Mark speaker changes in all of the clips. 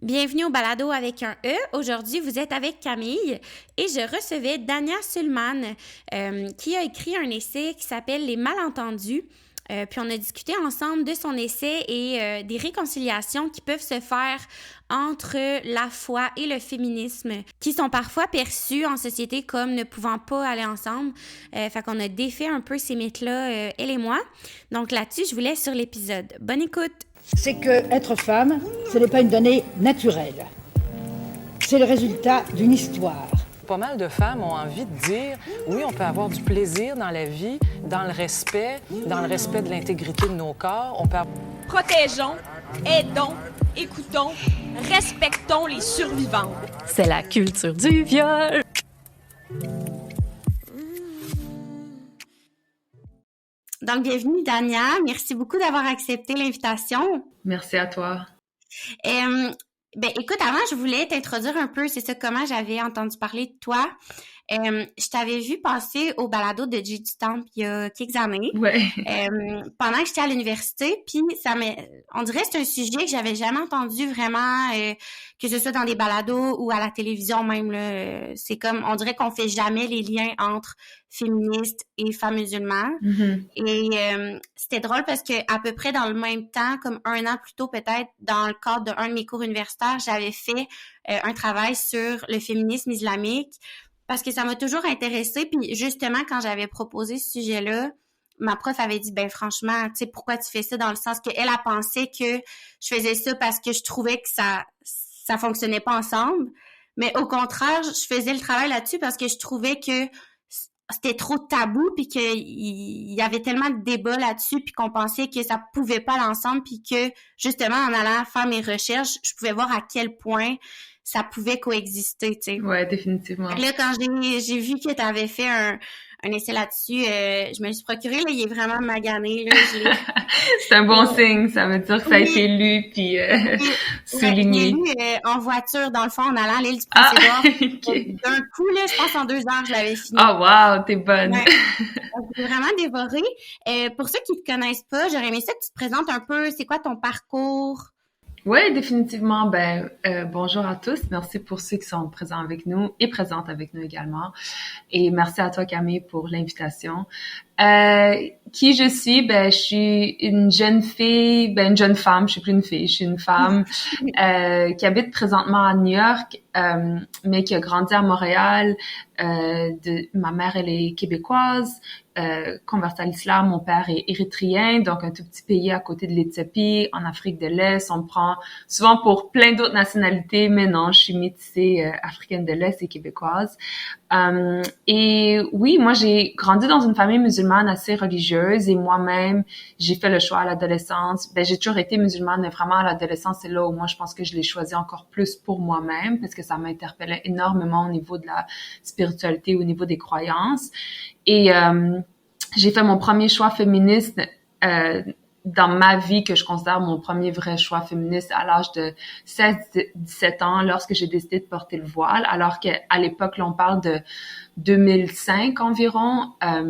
Speaker 1: Bienvenue au balado avec un E. Aujourd'hui, vous êtes avec Camille et je recevais Dania Sulman qui a écrit un essai qui s'appelle Les malentendus. Puis on a discuté ensemble de son essai et des réconciliations qui peuvent se faire entre la foi et le féminisme, qui sont parfois perçus en société comme ne pouvant pas aller ensemble. Fait qu'on a défait un peu ces mythes-là, elle et moi. Donc là-dessus, je vous laisse sur l'épisode. Bonne écoute!
Speaker 2: C'est que être femme, ce n'est pas une donnée naturelle. C'est le résultat d'une histoire.
Speaker 3: Pas mal de femmes ont envie de dire, oui, on peut avoir du plaisir dans la vie, dans le respect de l'intégrité de nos corps.
Speaker 4: Protégeons, aidons, écoutons, respectons les survivantes.
Speaker 5: C'est la culture du viol.
Speaker 1: Donc, bienvenue, Dania. Merci beaucoup d'avoir accepté l'invitation.
Speaker 6: Merci à toi.
Speaker 1: Écoute, avant, je voulais t'introduire un peu, c'est ça, comment j'avais entendu parler de toi. Je t'avais vu passer au balado de J du Temple il y a quelques années.
Speaker 6: Ouais.
Speaker 1: Pendant que j'étais à l'université, puis on dirait que c'est un sujet que j'avais jamais entendu vraiment, que ce soit dans des balados ou à la télévision même, là. C'est comme, on dirait qu'on fait jamais les liens entre féministes et femmes musulmanes.
Speaker 6: Mm-hmm.
Speaker 1: Et c'était drôle parce que à peu près dans le même temps, comme un an plus tôt peut-être, dans le cadre d'un de mes cours universitaires, j'avais fait un travail sur le féminisme islamique parce que ça m'a toujours intéressée. Puis justement, quand j'avais proposé ce sujet-là, ma prof avait dit, ben franchement, tu sais, pourquoi tu fais ça? Dans le sens qu'elle a pensé que je faisais ça parce que je trouvais que ça fonctionnait pas ensemble. Mais au contraire, je faisais le travail là-dessus parce que je trouvais que c'était trop tabou, puis qu'il y avait tellement de débats là-dessus, puis qu'on pensait que ça pouvait pas aller ensemble, puis que justement, en allant faire mes recherches, je pouvais voir à quel point ça pouvait coexister, tu sais.
Speaker 6: Ouais, définitivement.
Speaker 1: Là, quand j'ai vu que tu avais fait un essai là-dessus, je me le suis procuré, là, il est vraiment magané, là.
Speaker 6: C'est un bon signe, ça veut dire que ça a été lu puis souligné.
Speaker 1: Je l'ai lu en voiture, dans le fond, en allant à l'île du Prince-Édouard.
Speaker 6: Okay.
Speaker 1: D'un coup, là, je pense en 2 heures, je l'avais fini.
Speaker 6: Oh wow, t'es bonne!
Speaker 1: Ouais. J'ai vraiment dévoré. Pour ceux qui te connaissent pas, j'aurais aimé ça que tu te présentes un peu, c'est quoi ton parcours?
Speaker 6: Oui, définitivement. Bonjour à tous. Merci pour ceux qui sont présents avec nous et présentes avec nous également. Et merci à toi, Camille, pour l'invitation. Qui je suis? Je suis une jeune fille, une jeune femme. Je suis plus une fille. Je suis une femme qui habite présentement à New York, mais qui a grandi à Montréal. Ma mère, elle est québécoise. Convertie à l'islam, mon père est érythréen, donc un tout petit pays à côté de l'Éthiopie, en Afrique de l'Est. On me prend souvent pour plein d'autres nationalités, mais non, je suis métissée africaine de l'Est et québécoise. Et oui, moi j'ai grandi dans une famille musulmane assez religieuse et moi-même j'ai fait le choix à l'adolescence. J'ai toujours été musulmane, mais vraiment à l'adolescence c'est là où moi je pense que je l'ai choisi encore plus pour moi-même parce que ça m'interpellait énormément au niveau de la spiritualité, au niveau des croyances. Et j'ai fait mon premier choix féministe dans ma vie, que je considère mon premier vrai choix féministe à l'âge de 16-17 ans, lorsque j'ai décidé de porter le voile, alors qu'à l'époque, là, on parle de 2005 environ. À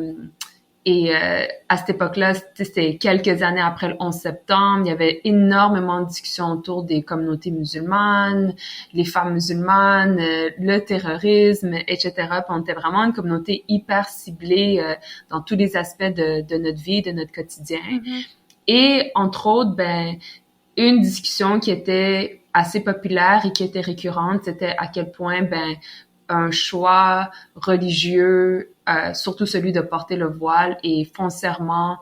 Speaker 6: cette époque-là, c'était quelques années après le 11 septembre, il y avait énormément de discussions autour des communautés musulmanes, les femmes musulmanes, le terrorisme, etc. Puis on était vraiment une communauté hyper ciblée dans tous les aspects de notre vie, de notre quotidien. Mm-hmm. Et entre autres, une discussion qui était assez populaire et qui était récurrente, c'était à quel point un choix religieux, surtout celui de porter le voile, est foncièrement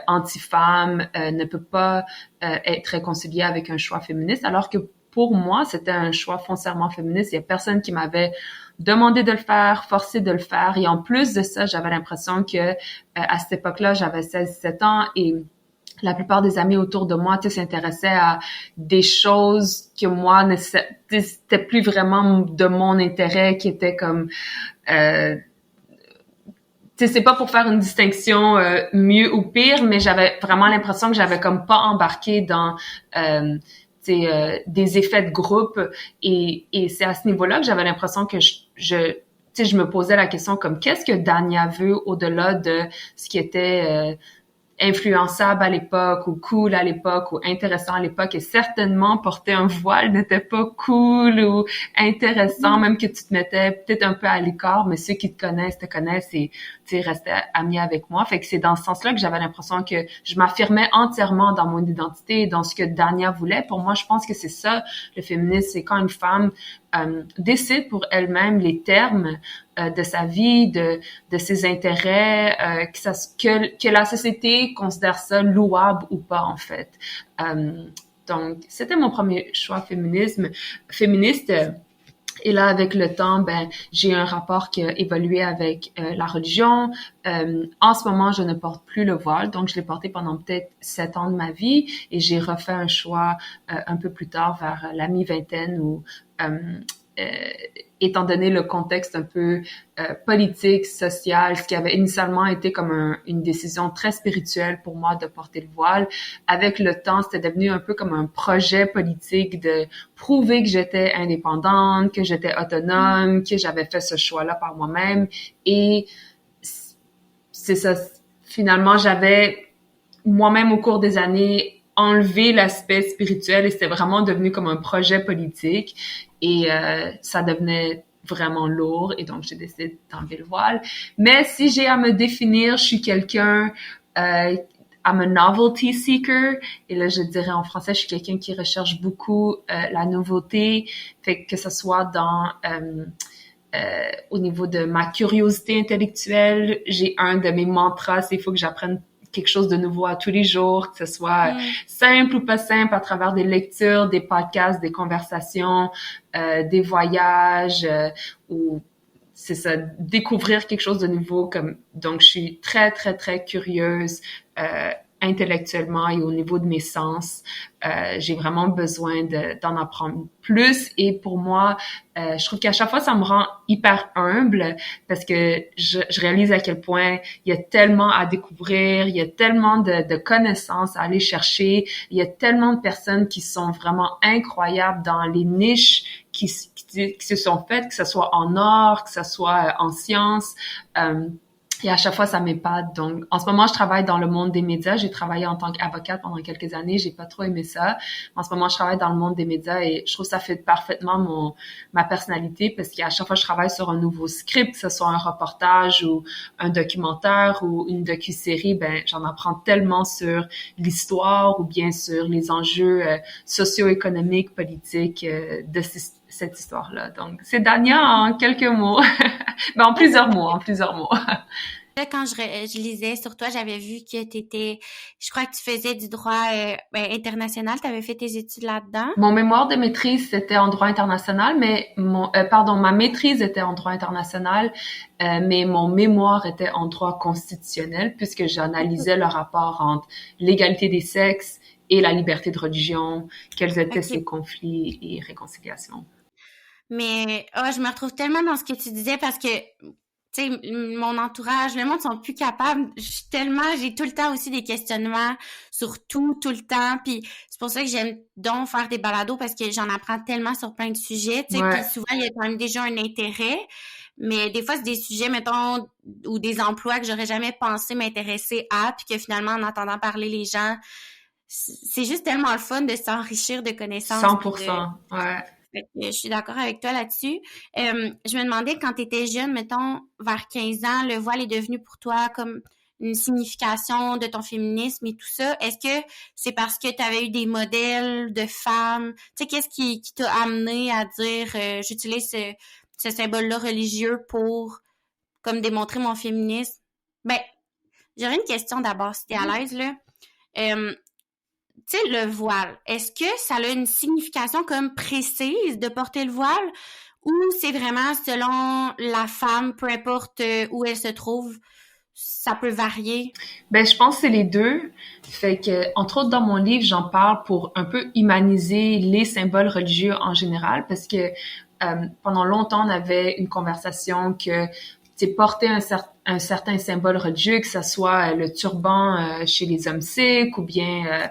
Speaker 6: anti-femme, ne peut pas être réconcilié avec un choix féministe, alors que pour moi, c'était un choix foncièrement féministe. Il y a personne qui m'avait demandé de le faire, forcé de le faire. Et en plus de ça, j'avais l'impression que à cette époque-là, j'avais 16-17 ans et la plupart des amis autour de moi, s'intéressaient à des choses que moi, c'était plus vraiment de mon intérêt, qui était comme, c'est pas pour faire une distinction mieux ou pire, mais j'avais vraiment l'impression que j'avais comme pas embarqué dans des effets de groupe, et c'est à ce niveau-là que j'avais l'impression que je me posais la question comme qu'est-ce que Dania veut au-delà de ce qui était influençable à l'époque ou cool à l'époque ou intéressant à l'époque, et certainement porter un voile n'était pas cool ou intéressant, même que tu te mettais peut-être un peu à l'écart, mais ceux qui te connaissent et tu sais, restaient amis avec moi. Fait que c'est dans ce sens-là que j'avais l'impression que je m'affirmais entièrement dans mon identité et dans ce que Dania voulait. Pour moi, je pense que c'est ça, le féminisme, c'est quand une femme décide pour elle-même les termes de sa vie, de ses intérêts, que la société considère ça louable ou pas, en fait. Donc, c'était mon premier choix féministe. Et là, avec le temps, j'ai un rapport qui a évolué avec la religion. En ce moment, je ne porte plus le voile, donc je l'ai porté pendant peut-être 7 ans de ma vie, et j'ai refait un choix un peu plus tard, vers la mi-vingtaine, où étant donné le contexte un peu politique, social, ce qui avait initialement été comme une décision très spirituelle pour moi de porter le voile, avec le temps, c'était devenu un peu comme un projet politique de prouver que j'étais indépendante, que j'étais autonome, que j'avais fait ce choix-là par moi-même. Et c'est ça, finalement, j'avais moi-même au cours des années enlevé l'aspect spirituel, et c'était vraiment devenu comme un projet politique, et ça devenait vraiment lourd, et donc j'ai décidé d'enlever le voile. Mais si j'ai à me définir, je suis quelqu'un, I'm a novelty seeker, et là je dirais en français, je suis quelqu'un qui recherche beaucoup la nouveauté, fait que ce soit dans au niveau de ma curiosité intellectuelle. J'ai un de mes mantras, c'est il faut que j'apprenne quelque chose de nouveau à tous les jours, que ce soit simple ou pas simple, à travers des lectures, des podcasts, des conversations, des voyages, ou c'est ça, découvrir quelque chose de nouveau. Donc, je suis très, très, très curieuse intellectuellement et au niveau de mes sens. J'ai vraiment besoin d'en apprendre plus, et pour moi, je trouve qu'à chaque fois, ça me rend hyper humble, parce que je réalise à quel point il y a tellement à découvrir, il y a tellement de connaissances à aller chercher, il y a tellement de personnes qui sont vraiment incroyables dans les niches qui se sont faites, que ce soit en art, que ce soit en sciences. Et à chaque fois, ça m'épate. Donc, en ce moment, je travaille dans le monde des médias. J'ai travaillé en tant qu'avocate pendant quelques années. J'ai pas trop aimé ça. En ce moment, je travaille dans le monde des médias, et je trouve que ça fait parfaitement ma personnalité, parce qu'à chaque fois que je travaille sur un nouveau script, que ce soit un reportage ou un documentaire ou une docu-série, j'en apprends tellement sur l'histoire ou bien sur les enjeux socio-économiques, politiques de cette histoire-là. Donc, c'est Dania en quelques mots. En plusieurs mots.
Speaker 1: Là, quand je lisais sur toi, j'avais vu que je crois que tu faisais du droit international, tu avais fait tes études là-dedans.
Speaker 6: Mon mémoire de maîtrise, c'était en droit international, mais ma maîtrise était en droit international, mais mon mémoire était en droit constitutionnel, puisque j'analysais le rapport entre l'égalité des sexes et la liberté de religion, quels étaient ces conflits et réconciliations.
Speaker 1: Mais je me retrouve tellement dans ce que tu disais, parce que tu sais, mon entourage, le monde sont plus capables. J'ai tout le temps aussi des questionnements sur tout le temps. Puis c'est pour ça que j'aime donc faire des balados, parce que j'en apprends tellement sur plein de sujets. Tu sais, puis souvent il y a quand même déjà un intérêt, mais des fois c'est des sujets, mettons, ou des emplois que j'aurais jamais pensé m'intéresser à, puis que finalement, en entendant parler les gens, c'est juste tellement le fun de s'enrichir de connaissances.
Speaker 6: 100%, ouais.
Speaker 1: Je suis d'accord avec toi là-dessus. Je me demandais, quand tu étais jeune, mettons, vers 15 ans, le voile est devenu pour toi comme une signification de ton féminisme et tout ça. Est-ce que c'est parce que tu avais eu des modèles de femmes? Tu sais, qu'est-ce qui t'a amené à dire j'utilise ce symbole-là religieux pour comme démontrer mon féminisme? J'aurais une question d'abord, si t'es à l'aise, là. Tu sais, le voile, est-ce que ça a une signification comme précise de porter le voile, ou c'est vraiment selon la femme, peu importe où elle se trouve, ça peut varier?
Speaker 6: Je pense que c'est les deux. Fait que, entre autres, dans mon livre, j'en parle pour un peu humaniser les symboles religieux en général, parce que pendant longtemps, on avait une conversation que porter un certain symbole religieux, que ça soit le turban chez les hommes sikhs, ou bien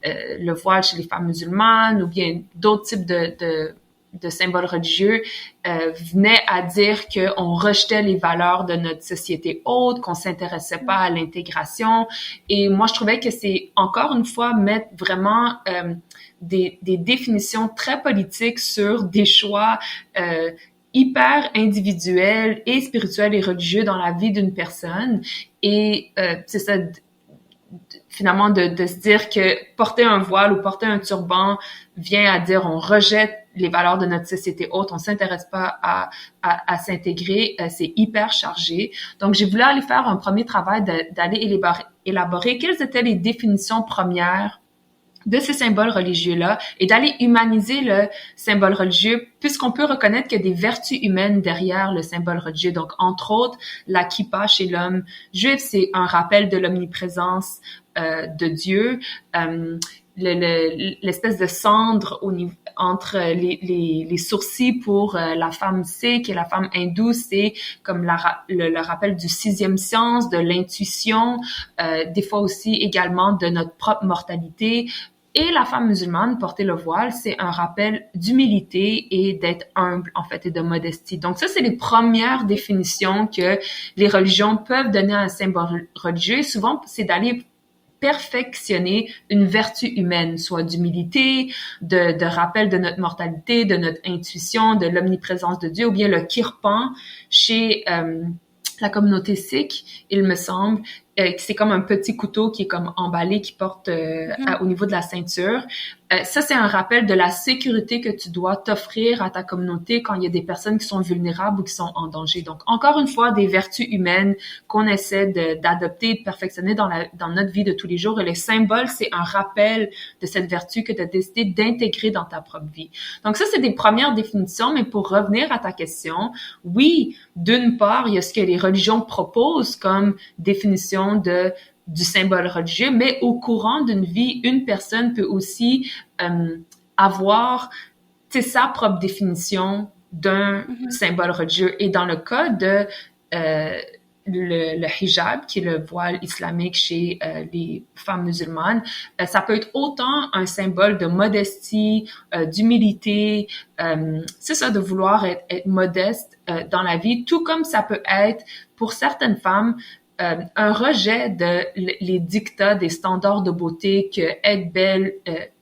Speaker 6: le voile chez les femmes musulmanes, ou bien d'autres types de de symboles religieux venait à dire qu'on rejetait les valeurs de notre société haute, qu'on s'intéressait pas à l'intégration. Et moi, je trouvais que c'est, encore une fois, mettre vraiment des définitions très politiques sur des choix hyper individuels et spirituels et religieux dans la vie d'une personne. Et c'est ça, finalement, de se dire que porter un voile ou porter un turban vient à dire on rejette les valeurs de notre société haute, on s'intéresse pas à s'intégrer, c'est hyper chargé. Donc, j'ai voulu aller faire un premier travail d'aller élaborer quelles étaient les définitions premières de ces symboles religieux-là et d'aller humaniser le symbole religieux puisqu'on peut reconnaître qu'il y a des vertus humaines derrière le symbole religieux. Donc, entre autres, la kippa chez l'homme juif, c'est un rappel de l'omniprésence de Dieu. L'espèce de cendre entre les sourcils pour la femme sikh et la femme hindoue, c'est comme le rappel du sixième sens, de l'intuition, des fois aussi également de notre propre mortalité. Et la femme musulmane, porter le voile, c'est un rappel d'humilité et d'être humble, en fait, et de modestie. Donc ça, c'est les premières définitions que les religions peuvent donner à un symbole religieux. Souvent, c'est d'aller perfectionner une vertu humaine, soit d'humilité, de rappel de notre mortalité, de notre intuition, de l'omniprésence de Dieu, ou bien le kirpan chez la communauté sikh, il me semble, c'est comme un petit couteau qui est comme emballé, qui porte au niveau de la ceinture. Ça, c'est un rappel de la sécurité que tu dois t'offrir à ta communauté quand il y a des personnes qui sont vulnérables ou qui sont en danger. Donc, encore une fois, des vertus humaines qu'on essaie d'adopter et de perfectionner dans notre vie de tous les jours. Et les symboles, c'est un rappel de cette vertu que tu as décidé d'intégrer dans ta propre vie. Donc, ça, c'est des premières définitions. Mais pour revenir à ta question, oui, d'une part, il y a ce que les religions proposent comme définition du symbole religieux, mais au courant d'une vie, une personne peut aussi avoir sa propre définition d'un symbole religieux. Et dans le cas de le hijab, qui est le voile islamique chez les femmes musulmanes, ça peut être autant un symbole de modestie, d'humilité, c'est ça, de vouloir être modeste dans la vie, tout comme ça peut être pour certaines femmes un rejet de les dictats des standards de beauté que être belle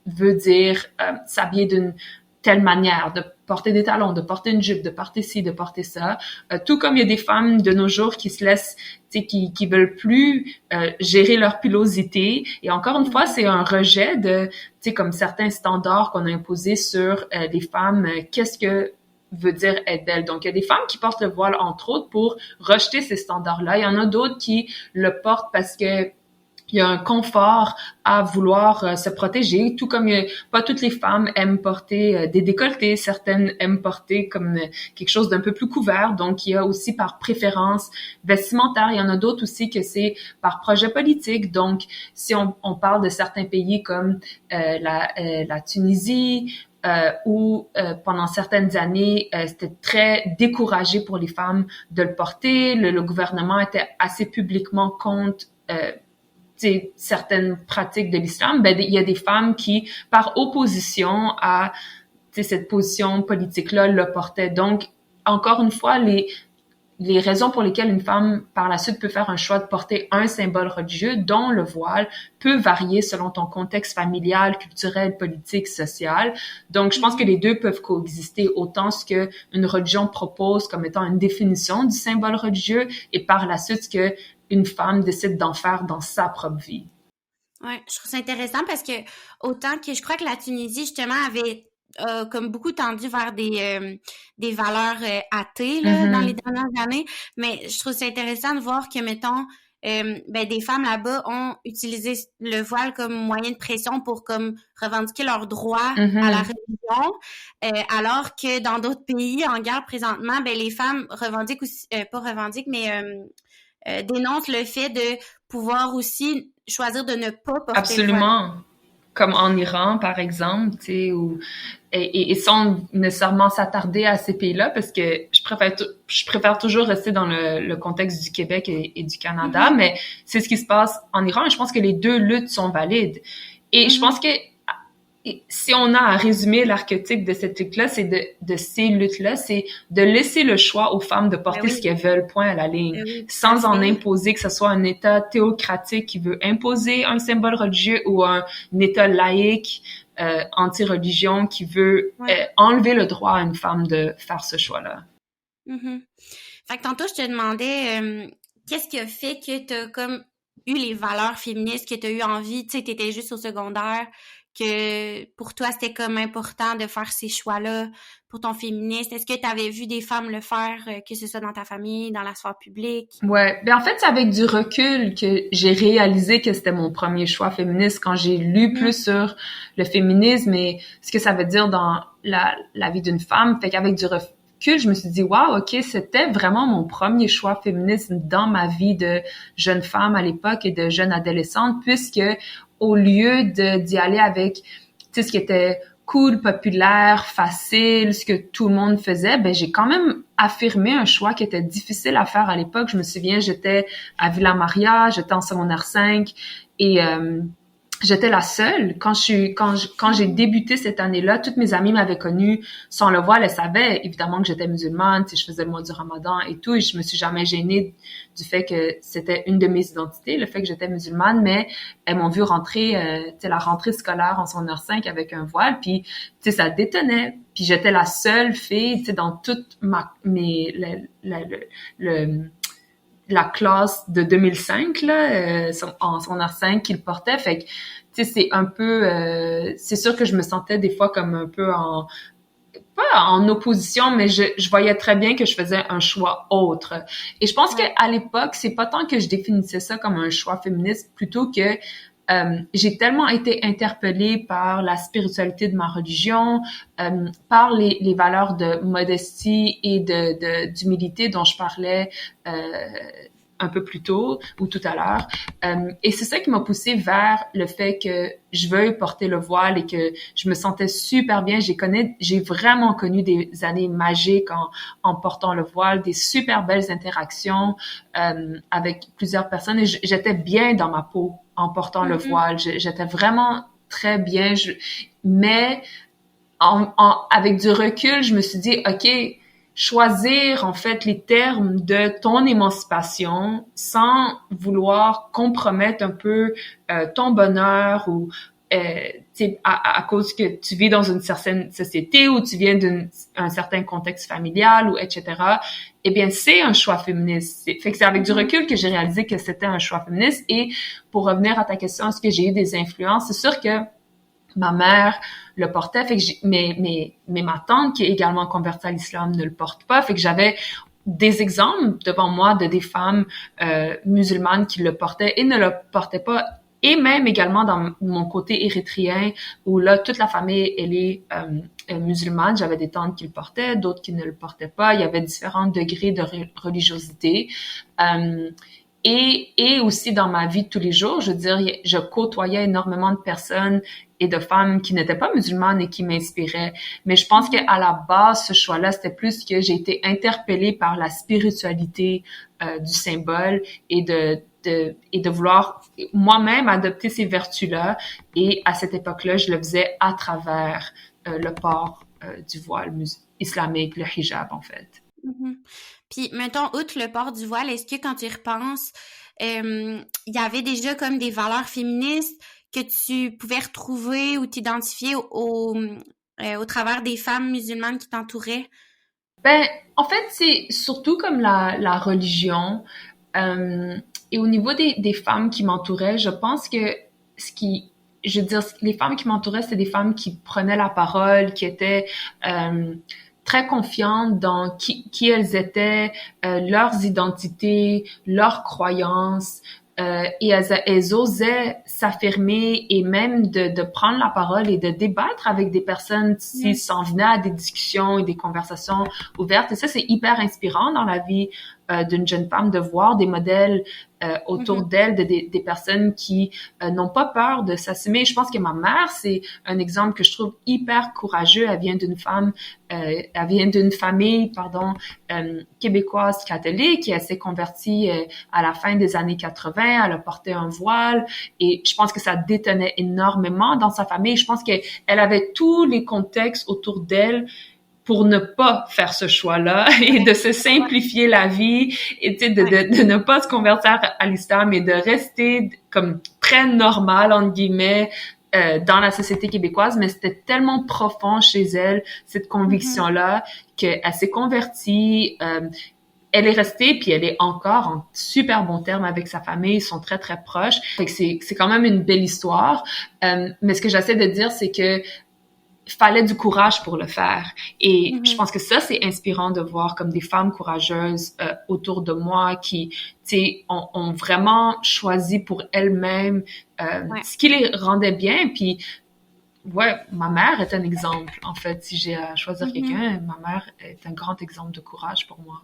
Speaker 6: veut dire s'habiller d'une telle manière, de porter des talons, de porter une jupe, de porter ci, de porter ça. Tout comme il y a des femmes de nos jours qui se laissent, qui veulent plus gérer leur pilosité. Et encore une fois, c'est un rejet de, comme certains standards qu'on a imposés sur les femmes. Qu'est-ce que veut dire être belle. Donc, il y a des femmes qui portent le voile, entre autres, pour rejeter ces standards-là. Il y en a d'autres qui le portent parce que il y a un confort à vouloir se protéger, tout comme pas toutes les femmes aiment porter des décolletés, certaines aiment porter comme quelque chose d'un peu plus couvert. Donc, il y a aussi par préférence vestimentaire. Il y en a d'autres aussi que c'est par projet politique. Donc, si on parle de certains pays comme la Tunisie, où pendant certaines années, c'était très découragé pour les femmes de le porter. Le gouvernement était assez publiquement contre certaines pratiques de l'islam. Ben, il y a des femmes qui, par opposition à cette position politique-là, le portaient. Donc, encore une fois, les raisons pour lesquelles une femme, par la suite, peut faire un choix de porter un symbole religieux, dont le voile, peut varier selon ton contexte familial, culturel, politique, social. Donc, je pense que les deux peuvent coexister, autant ce que une religion propose comme étant une définition du symbole religieux, et par la suite, ce que une femme décide d'en faire dans sa propre vie.
Speaker 1: Ouais, je trouve ça intéressant parce que autant que je crois que la Tunisie, justement, avait comme beaucoup tendu vers des valeurs athées là, dans les dernières années, mais je trouve ça intéressant de voir que, mettons, des femmes là-bas ont utilisé le voile comme moyen de pression pour comme revendiquer leurs droits à la religion, alors que dans d'autres pays en guerre présentement, les femmes revendiquent aussi, pas revendiquent, mais dénoncent le fait de pouvoir aussi choisir de ne pas porter
Speaker 6: Absolument.
Speaker 1: le voile.
Speaker 6: Comme en Iran, par exemple, et sans nécessairement s'attarder à ces pays-là, parce que je préfère toujours rester dans le contexte du Québec et du Canada, mais c'est ce qui se passe en Iran, et je pense que les deux luttes sont valides. Et je pense que si on a à résumer l'archétype de cette lutte-là, c'est de ces luttes-là, c'est de laisser le choix aux femmes de porter ce qu'elles veulent, point à la ligne, sans en imposer, que ce soit un État théocratique qui veut imposer un symbole religieux ou un État laïque, anti-religion qui veut enlever le droit à une femme de faire ce choix-là.
Speaker 1: Fait que tantôt, je te demandais qu'est-ce qui a fait que t'as comme eu les valeurs féministes, que t'as eu envie, tu sais, t'étais juste au secondaire, que pour toi, c'était comme important de faire ces choix-là pour ton féministe. Est-ce que t'avais vu des femmes le faire, que ce soit dans ta famille, dans la sphère publique?
Speaker 6: Ouais, ben en fait, c'est avec du recul que j'ai réalisé que c'était mon premier choix féministe quand j'ai lu plus sur le féminisme et ce que ça veut dire dans la vie d'une femme. Fait qu'avec du recul, je me suis dit, wow, ok, c'était vraiment mon premier choix féministe dans ma vie de jeune femme à l'époque et de jeune adolescente, puisque au lieu d'y aller avec, tu sais, ce qui était cool, populaire, facile, ce que tout le monde faisait, ben j'ai quand même affirmé un choix qui était difficile à faire à l'époque. Je me souviens, j'étais à Villa Maria, j'étais en secondaire 5 et j'étais la seule. Quand j'ai débuté cette année-là, toutes mes amies m'avaient connue sans le voile. Elles savaient évidemment que j'étais musulmane, tu sais, je faisais le mois du Ramadan et tout, et je me suis jamais gênée du fait que c'était une de mes identités, le fait que j'étais musulmane, mais elles m'ont vu rentrer, tu sais, la rentrée scolaire en secondaire 5 avec un voile, puis tu sais, ça détonnait. Puis j'étais la seule fille, tu sais, dans toute la classe de 2005 là en secondaire 5 qu'il portait, fait que tu sais c'est un peu c'est sûr que je me sentais des fois comme un peu pas en opposition, mais je voyais très bien que je faisais un choix autre. Et je pense que à l'époque, c'est pas tant que je définissais ça comme un choix féministe, plutôt que j'ai tellement été interpellée par la spiritualité de ma religion, par les valeurs de modestie et d'humilité dont je parlais un peu plus tôt ou tout à l'heure. Et c'est ça qui m'a poussée vers le fait que je veuille porter le voile et que je me sentais super bien. J'ai vraiment connu des années magiques en portant le voile, des super belles interactions avec plusieurs personnes et j'étais bien dans ma peau en portant le voile. J'étais vraiment très bien. Mais avec du recul, je me suis dit, OK, choisir en fait les termes de ton émancipation sans vouloir compromettre un peu ton bonheur ou à cause que tu vis dans une certaine société ou tu viens d'un certain contexte familial ou etc. Eh bien, c'est un choix féministe. Fait que c'est avec du recul que j'ai réalisé que c'était un choix féministe. Et pour revenir à ta question, est-ce que j'ai eu des influences? C'est sûr que ma mère le portait, fait que mais ma tante qui est également convertie à l'islam ne le porte pas, fait que j'avais des exemples devant moi de des femmes musulmanes qui le portaient et ne le portaient pas, et même également dans mon côté érythréen où là toute la famille elle est musulmane, j'avais des tantes qui le portaient, d'autres qui ne le portaient pas, il y avait différents degrés de religiosité. Et aussi dans ma vie de tous les jours, je veux dire, je côtoyais énormément de personnes et de femmes qui n'étaient pas musulmanes et qui m'inspiraient. Mais je pense qu'à la base, ce choix-là, c'était plus que j'ai été interpellée par la spiritualité du symbole et de vouloir moi-même adopter ces vertus-là. Et à cette époque-là, je le faisais à travers le port du voile islamique, le hijab, en fait.
Speaker 1: Puis, mettons, outre le port du voile, est-ce que quand tu y repenses, il y avait déjà comme des valeurs féministes que tu pouvais retrouver ou t'identifier au travers des femmes musulmanes qui t'entouraient?
Speaker 6: Ben, en fait, c'est surtout comme la religion. Et au niveau des femmes qui m'entouraient, je pense que je veux dire, les femmes qui m'entouraient, c'était des femmes qui prenaient la parole, qui étaient très confiantes dans qui elles étaient, leurs identités, leurs croyances, et elles osaient s'affirmer et même de prendre la parole et de débattre avec des personnes s'ils s'en venaient à des discussions et des conversations ouvertes. Et ça, c'est hyper inspirant dans la vie d'une jeune femme, de voir des modèles autour d'elle, des personnes qui n'ont pas peur de s'assumer. Je pense que ma mère, c'est un exemple que je trouve hyper courageux. Elle vient d'une famille, québécoise catholique, et elle s'est convertie à la fin des années 80. Elle a porté un voile, et je pense que ça détonnait énormément dans sa famille. Je pense qu'elle avait tous les contextes autour d'elle pour ne pas faire ce choix-là et de se simplifier la vie et de ne pas se convertir à l'islam et de rester comme très normal, entre guillemets, dans la société québécoise. Mais c'était tellement profond chez elle, cette conviction-là, qu'elle s'est convertie. Elle est restée, puis elle est encore en super bon terme avec sa famille. Ils sont très, très proches. Fait que c'est quand même une belle histoire. Mais ce que j'essaie de dire, c'est que fallait du courage pour le faire. Et je pense que ça, c'est inspirant de voir comme des femmes courageuses autour de moi qui, tu sais, ont vraiment choisi pour elles-mêmes ce qui les rendait bien. Puis, ouais, ma mère est un exemple. En fait, si j'ai à choisir quelqu'un, ma mère est un grand exemple de courage pour moi.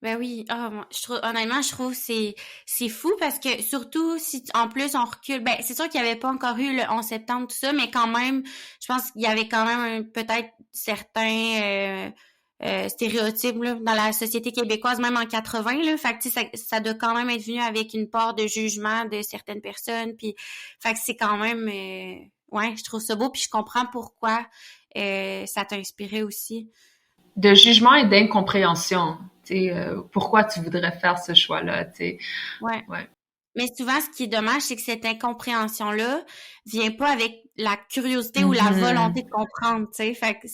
Speaker 1: Ben oui, honnêtement, je trouve c'est fou parce que surtout si en plus on recule, ben c'est sûr qu'il n'y avait pas encore eu le 11 septembre tout ça, mais quand même, je pense qu'il y avait quand même peut-être certains stéréotypes là, dans la société québécoise, même en 80 là, fait que tu sais, ça doit quand même être venu avec une part de jugement de certaines personnes, puis fait que c'est quand même ouais, je trouve ça beau, puis je comprends pourquoi ça t'a inspiré aussi.
Speaker 6: De jugement et d'incompréhension. Pourquoi tu voudrais faire ce choix-là, tu sais.
Speaker 1: Ouais. Mais souvent, ce qui est dommage, c'est que cette incompréhension-là vient pas avec la curiosité ou la volonté de comprendre, tu sais. Fait que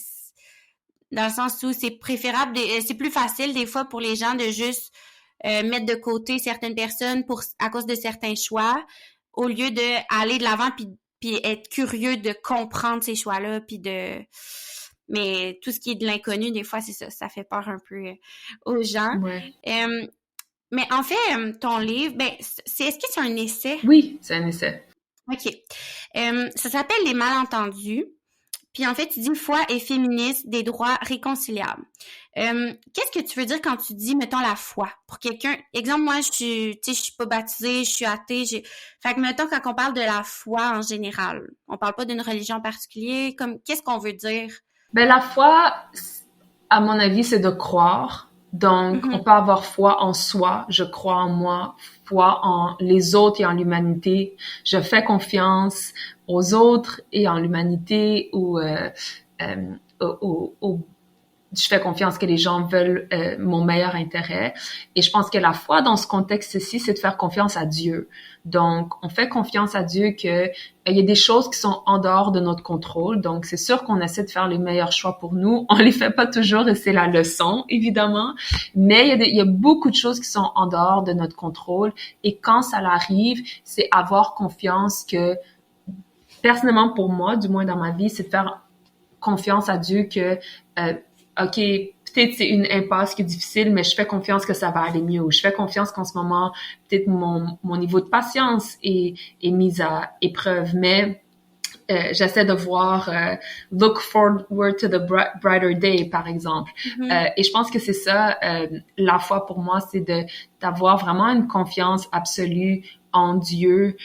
Speaker 1: dans le sens où c'est préférable, c'est plus facile des fois pour les gens de juste mettre de côté certaines personnes à cause de certains choix, au lieu de aller de l'avant puis être curieux de comprendre ces choix-là, puis de... Mais tout ce qui est de l'inconnu, des fois, c'est ça fait peur un peu aux gens.
Speaker 6: Ouais.
Speaker 1: Mais en fait, ton livre, ben, est-ce que c'est un essai?
Speaker 6: Oui, c'est un essai.
Speaker 1: OK. Ça s'appelle Les Malentendus. Puis en fait, tu dis foi et féministe, des droits réconciliables. Qu'est-ce que tu veux dire quand tu dis, mettons, la foi? Pour quelqu'un, exemple, moi, je suis pas baptisée, je suis athée. Fait que, mettons, quand on parle de la foi en général, on parle pas d'une religion particulière, comme, qu'est-ce qu'on veut dire?
Speaker 6: Ben, la foi, à mon avis, c'est de croire. Donc, on peut avoir foi en soi, je crois en moi, foi en les autres et en l'humanité. Je fais confiance aux autres et en l'humanité, ou je fais confiance que les gens veulent mon meilleur intérêt. Et je pense que la foi dans ce contexte-ci, c'est de faire confiance à Dieu. Donc, on fait confiance à Dieu que il y a des choses qui sont en dehors de notre contrôle. Donc, c'est sûr qu'on essaie de faire les meilleurs choix pour nous. On les fait pas toujours et c'est la leçon, évidemment. Mais il y a beaucoup de choses qui sont en dehors de notre contrôle. Et quand ça arrive, c'est avoir confiance que, personnellement pour moi, du moins dans ma vie, c'est de faire confiance à Dieu que OK, peut-être c'est une impasse qui est difficile, mais je fais confiance que ça va aller mieux. Je fais confiance qu'en ce moment, peut-être mon niveau de patience est mis à épreuve, mais j'essaie de voir look forward to the brighter day, par exemple. Et je pense que c'est ça, la foi pour moi, c'est d'avoir vraiment une confiance absolue en Dieu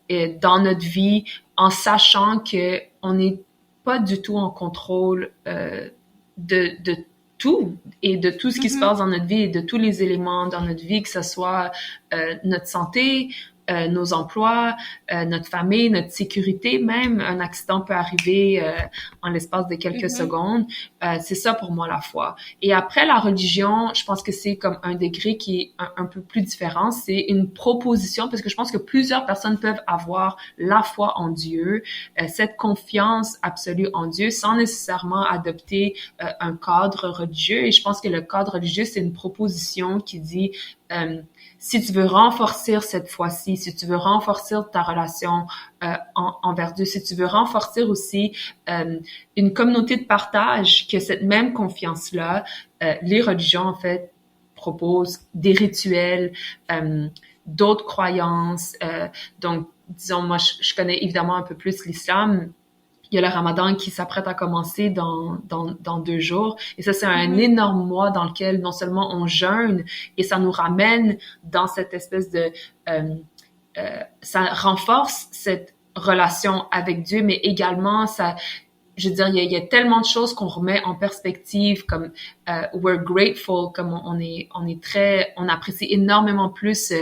Speaker 6: et dans notre vie, en sachant que on n'est pas du tout en contrôle de tout et de tout ce qui se passe dans notre vie et de tous les éléments dans notre vie, que ce soit notre santé, nos emplois, notre famille, notre sécurité même. Un accident peut arriver en l'espace de quelques secondes. C'est ça pour moi la foi. Et après la religion, je pense que c'est comme un degré qui est un peu plus différent. C'est une proposition, parce que je pense que plusieurs personnes peuvent avoir la foi en Dieu, cette confiance absolue en Dieu, sans nécessairement adopter un cadre religieux. Et je pense que le cadre religieux, c'est une proposition qui dit si tu veux renforcer cette foi-ci, si tu veux renforcer ta relation envers Dieu, si tu veux renforcer aussi une communauté de partage, que cette même confiance-là, les religions, en fait, proposent des rituels, d'autres croyances. Donc, disons, moi, je connais évidemment un peu plus l'islam. il y a le Ramadan qui s'apprête à commencer dans 2 jours. Et ça, c'est un énorme mois dans lequel non seulement on jeûne et ça nous ramène dans cette espèce de... ça renforce cette relation avec Dieu, mais également ça... Je veux dire, il y a tellement de choses qu'on remet en perspective, comme we're grateful, comme on apprécie énormément plus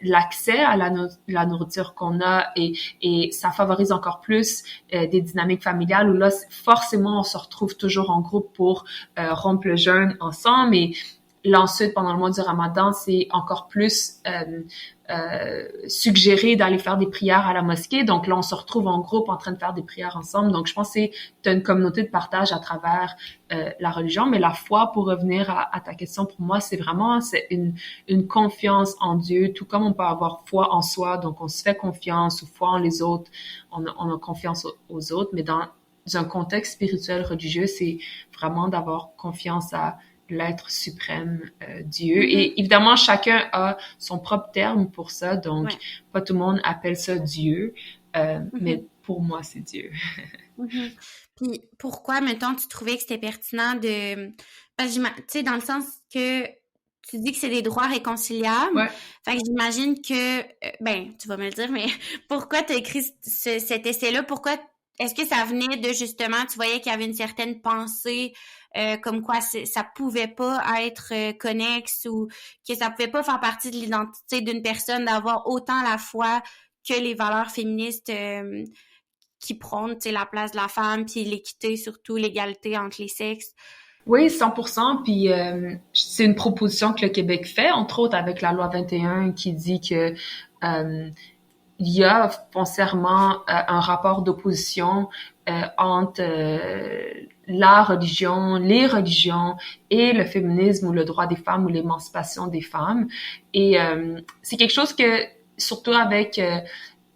Speaker 6: l'accès à la nourriture qu'on a et ça favorise encore plus des dynamiques familiales où là forcément on se retrouve toujours en groupe pour rompre le jeûne ensemble et là ensuite pendant le mois du Ramadan c'est encore plus suggéré d'aller faire des prières à la mosquée. Donc là, on se retrouve en groupe en train de faire des prières ensemble. Donc, je pense que c'est une communauté de partage à travers la religion. Mais la foi, pour revenir à ta question, pour moi, c'est une confiance en Dieu, tout comme on peut avoir foi en soi. Donc, on se fait confiance ou foi en les autres. On a confiance aux autres. Mais dans un contexte spirituel religieux, c'est vraiment d'avoir confiance à l'être suprême, Dieu. Et évidemment, chacun a son propre terme pour ça, donc pas tout le monde appelle ça Dieu, mais pour moi, c'est Dieu.
Speaker 1: Puis pourquoi, mettons, tu trouvais que c'était pertinent de... Parce que, tu sais, dans le sens que tu dis que c'est des droits réconciliables.
Speaker 6: Ouais.
Speaker 1: Fait que j'imagine que... tu vas me le dire, mais pourquoi tu as écrit cet essai-là? Pourquoi... Est-ce que ça venait de, justement, tu voyais qu'il y avait une certaine pensée comme quoi ça pouvait pas être connexe ou que ça pouvait pas faire partie de l'identité d'une personne d'avoir autant la foi que les valeurs féministes qui prônent, tu sais, la place de la femme, puis l'équité, surtout l'égalité entre les sexes?
Speaker 6: Oui, 100%. Puis c'est une proposition que le Québec fait, entre autres avec la loi 21 qui dit que il y a foncièrement un rapport d'opposition entre la religion, les religions et le féminisme ou le droit des femmes ou l'émancipation des femmes. Et c'est quelque chose que, surtout avec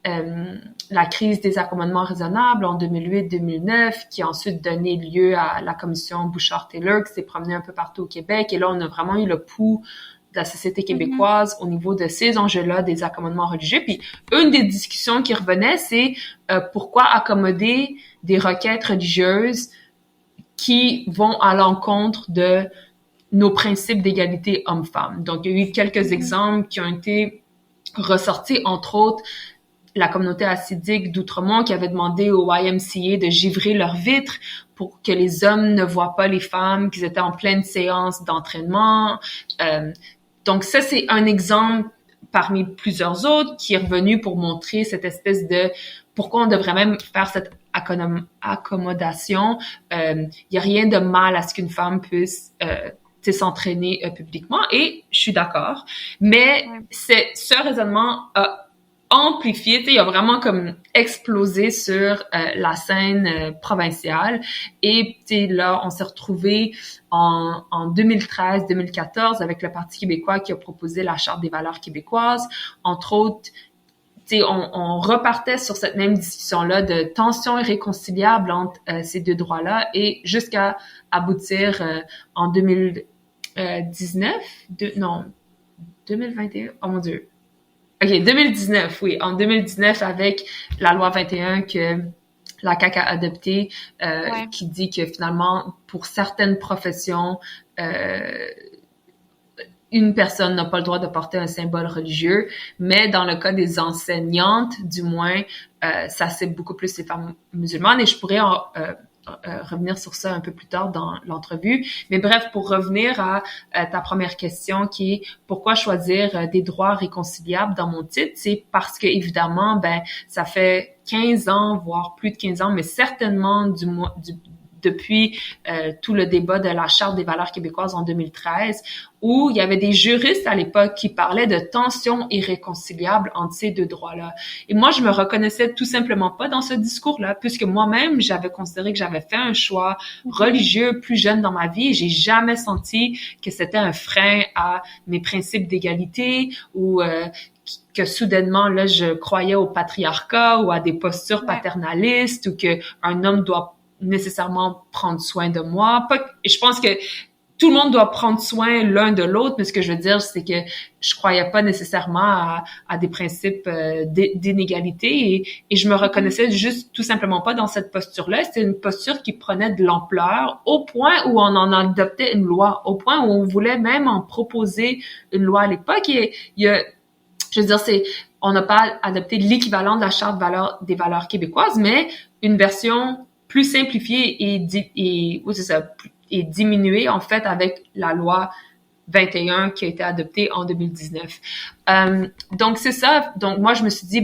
Speaker 6: la crise des accommodements raisonnables en 2008-2009, qui a ensuite donné lieu à la commission Bouchard-Taylor, qui s'est promenée un peu partout au Québec. Et là, on a vraiment eu le pouls de la société québécoise au niveau de ces enjeux-là des accommodements religieux. Puis une des discussions qui revenait, c'est pourquoi accommoder des requêtes religieuses qui vont à l'encontre de nos principes d'égalité hommes-femmes. Donc, il y a eu quelques exemples qui ont été ressortis, entre autres, la communauté hassidique d'Outremont qui avait demandé au YMCA de givrer leurs vitres pour que les hommes ne voient pas les femmes, qu'ils étaient en pleine séance d'entraînement. Donc ça, c'est un exemple parmi plusieurs autres qui est revenu pour montrer cette espèce de pourquoi on devrait même faire cette accommodation. Il y a rien de mal à ce qu'une femme puisse s'entraîner publiquement et je suis d'accord. Mais ce raisonnement a amplifié, il a vraiment comme explosé sur la scène provinciale et là on s'est retrouvé en 2013-2014 avec le Parti québécois qui a proposé la Charte des valeurs québécoises, entre autres. On repartait sur cette même discussion-là de tension irréconciliable entre ces deux droits-là et jusqu'à aboutir en 2019, 2021, oh mon Dieu. OK, 2019, oui. En 2019, avec la loi 21 que la CAQ a adoptée, qui dit que finalement, pour certaines professions, une personne n'a pas le droit de porter un symbole religieux, mais dans le cas des enseignantes, du moins, ça c'est beaucoup plus les femmes musulmanes et je pourrais revenir sur ça un peu plus tard dans l'entrevue. Mais bref, pour revenir à ta première question qui est pourquoi choisir des droits réconciliables dans mon titre, c'est parce que évidemment, ça fait 15 ans, voire plus de 15 ans, mais certainement depuis tout le débat de la Charte des valeurs québécoises en 2013, où il y avait des juristes à l'époque qui parlaient de tension irréconciliable entre ces deux droits-là. Et moi, je me reconnaissais tout simplement pas dans ce discours-là, puisque moi-même, j'avais considéré que j'avais fait un choix religieux plus jeune dans ma vie et j'ai jamais senti que c'était un frein à mes principes d'égalité ou que soudainement, là, je croyais au patriarcat ou à des postures paternalistes ou que un homme doit nécessairement prendre soin de moi. Et je pense que tout le monde doit prendre soin l'un de l'autre, mais ce que je veux dire, c'est que je croyais pas nécessairement à des principes d'inégalité et je me reconnaissais juste tout simplement pas dans cette posture-là. C'était une posture qui prenait de l'ampleur au point où on en adoptait une loi, au point où on voulait même en proposer une loi à l'époque. Et je veux dire, on n'a pas adopté l'équivalent de la Charte des valeurs québécoises, mais une version plus simplifiée et diminuée, en fait, avec la loi 21 qui a été adoptée en 2019. Donc, c'est ça. Donc, moi, je me suis dit,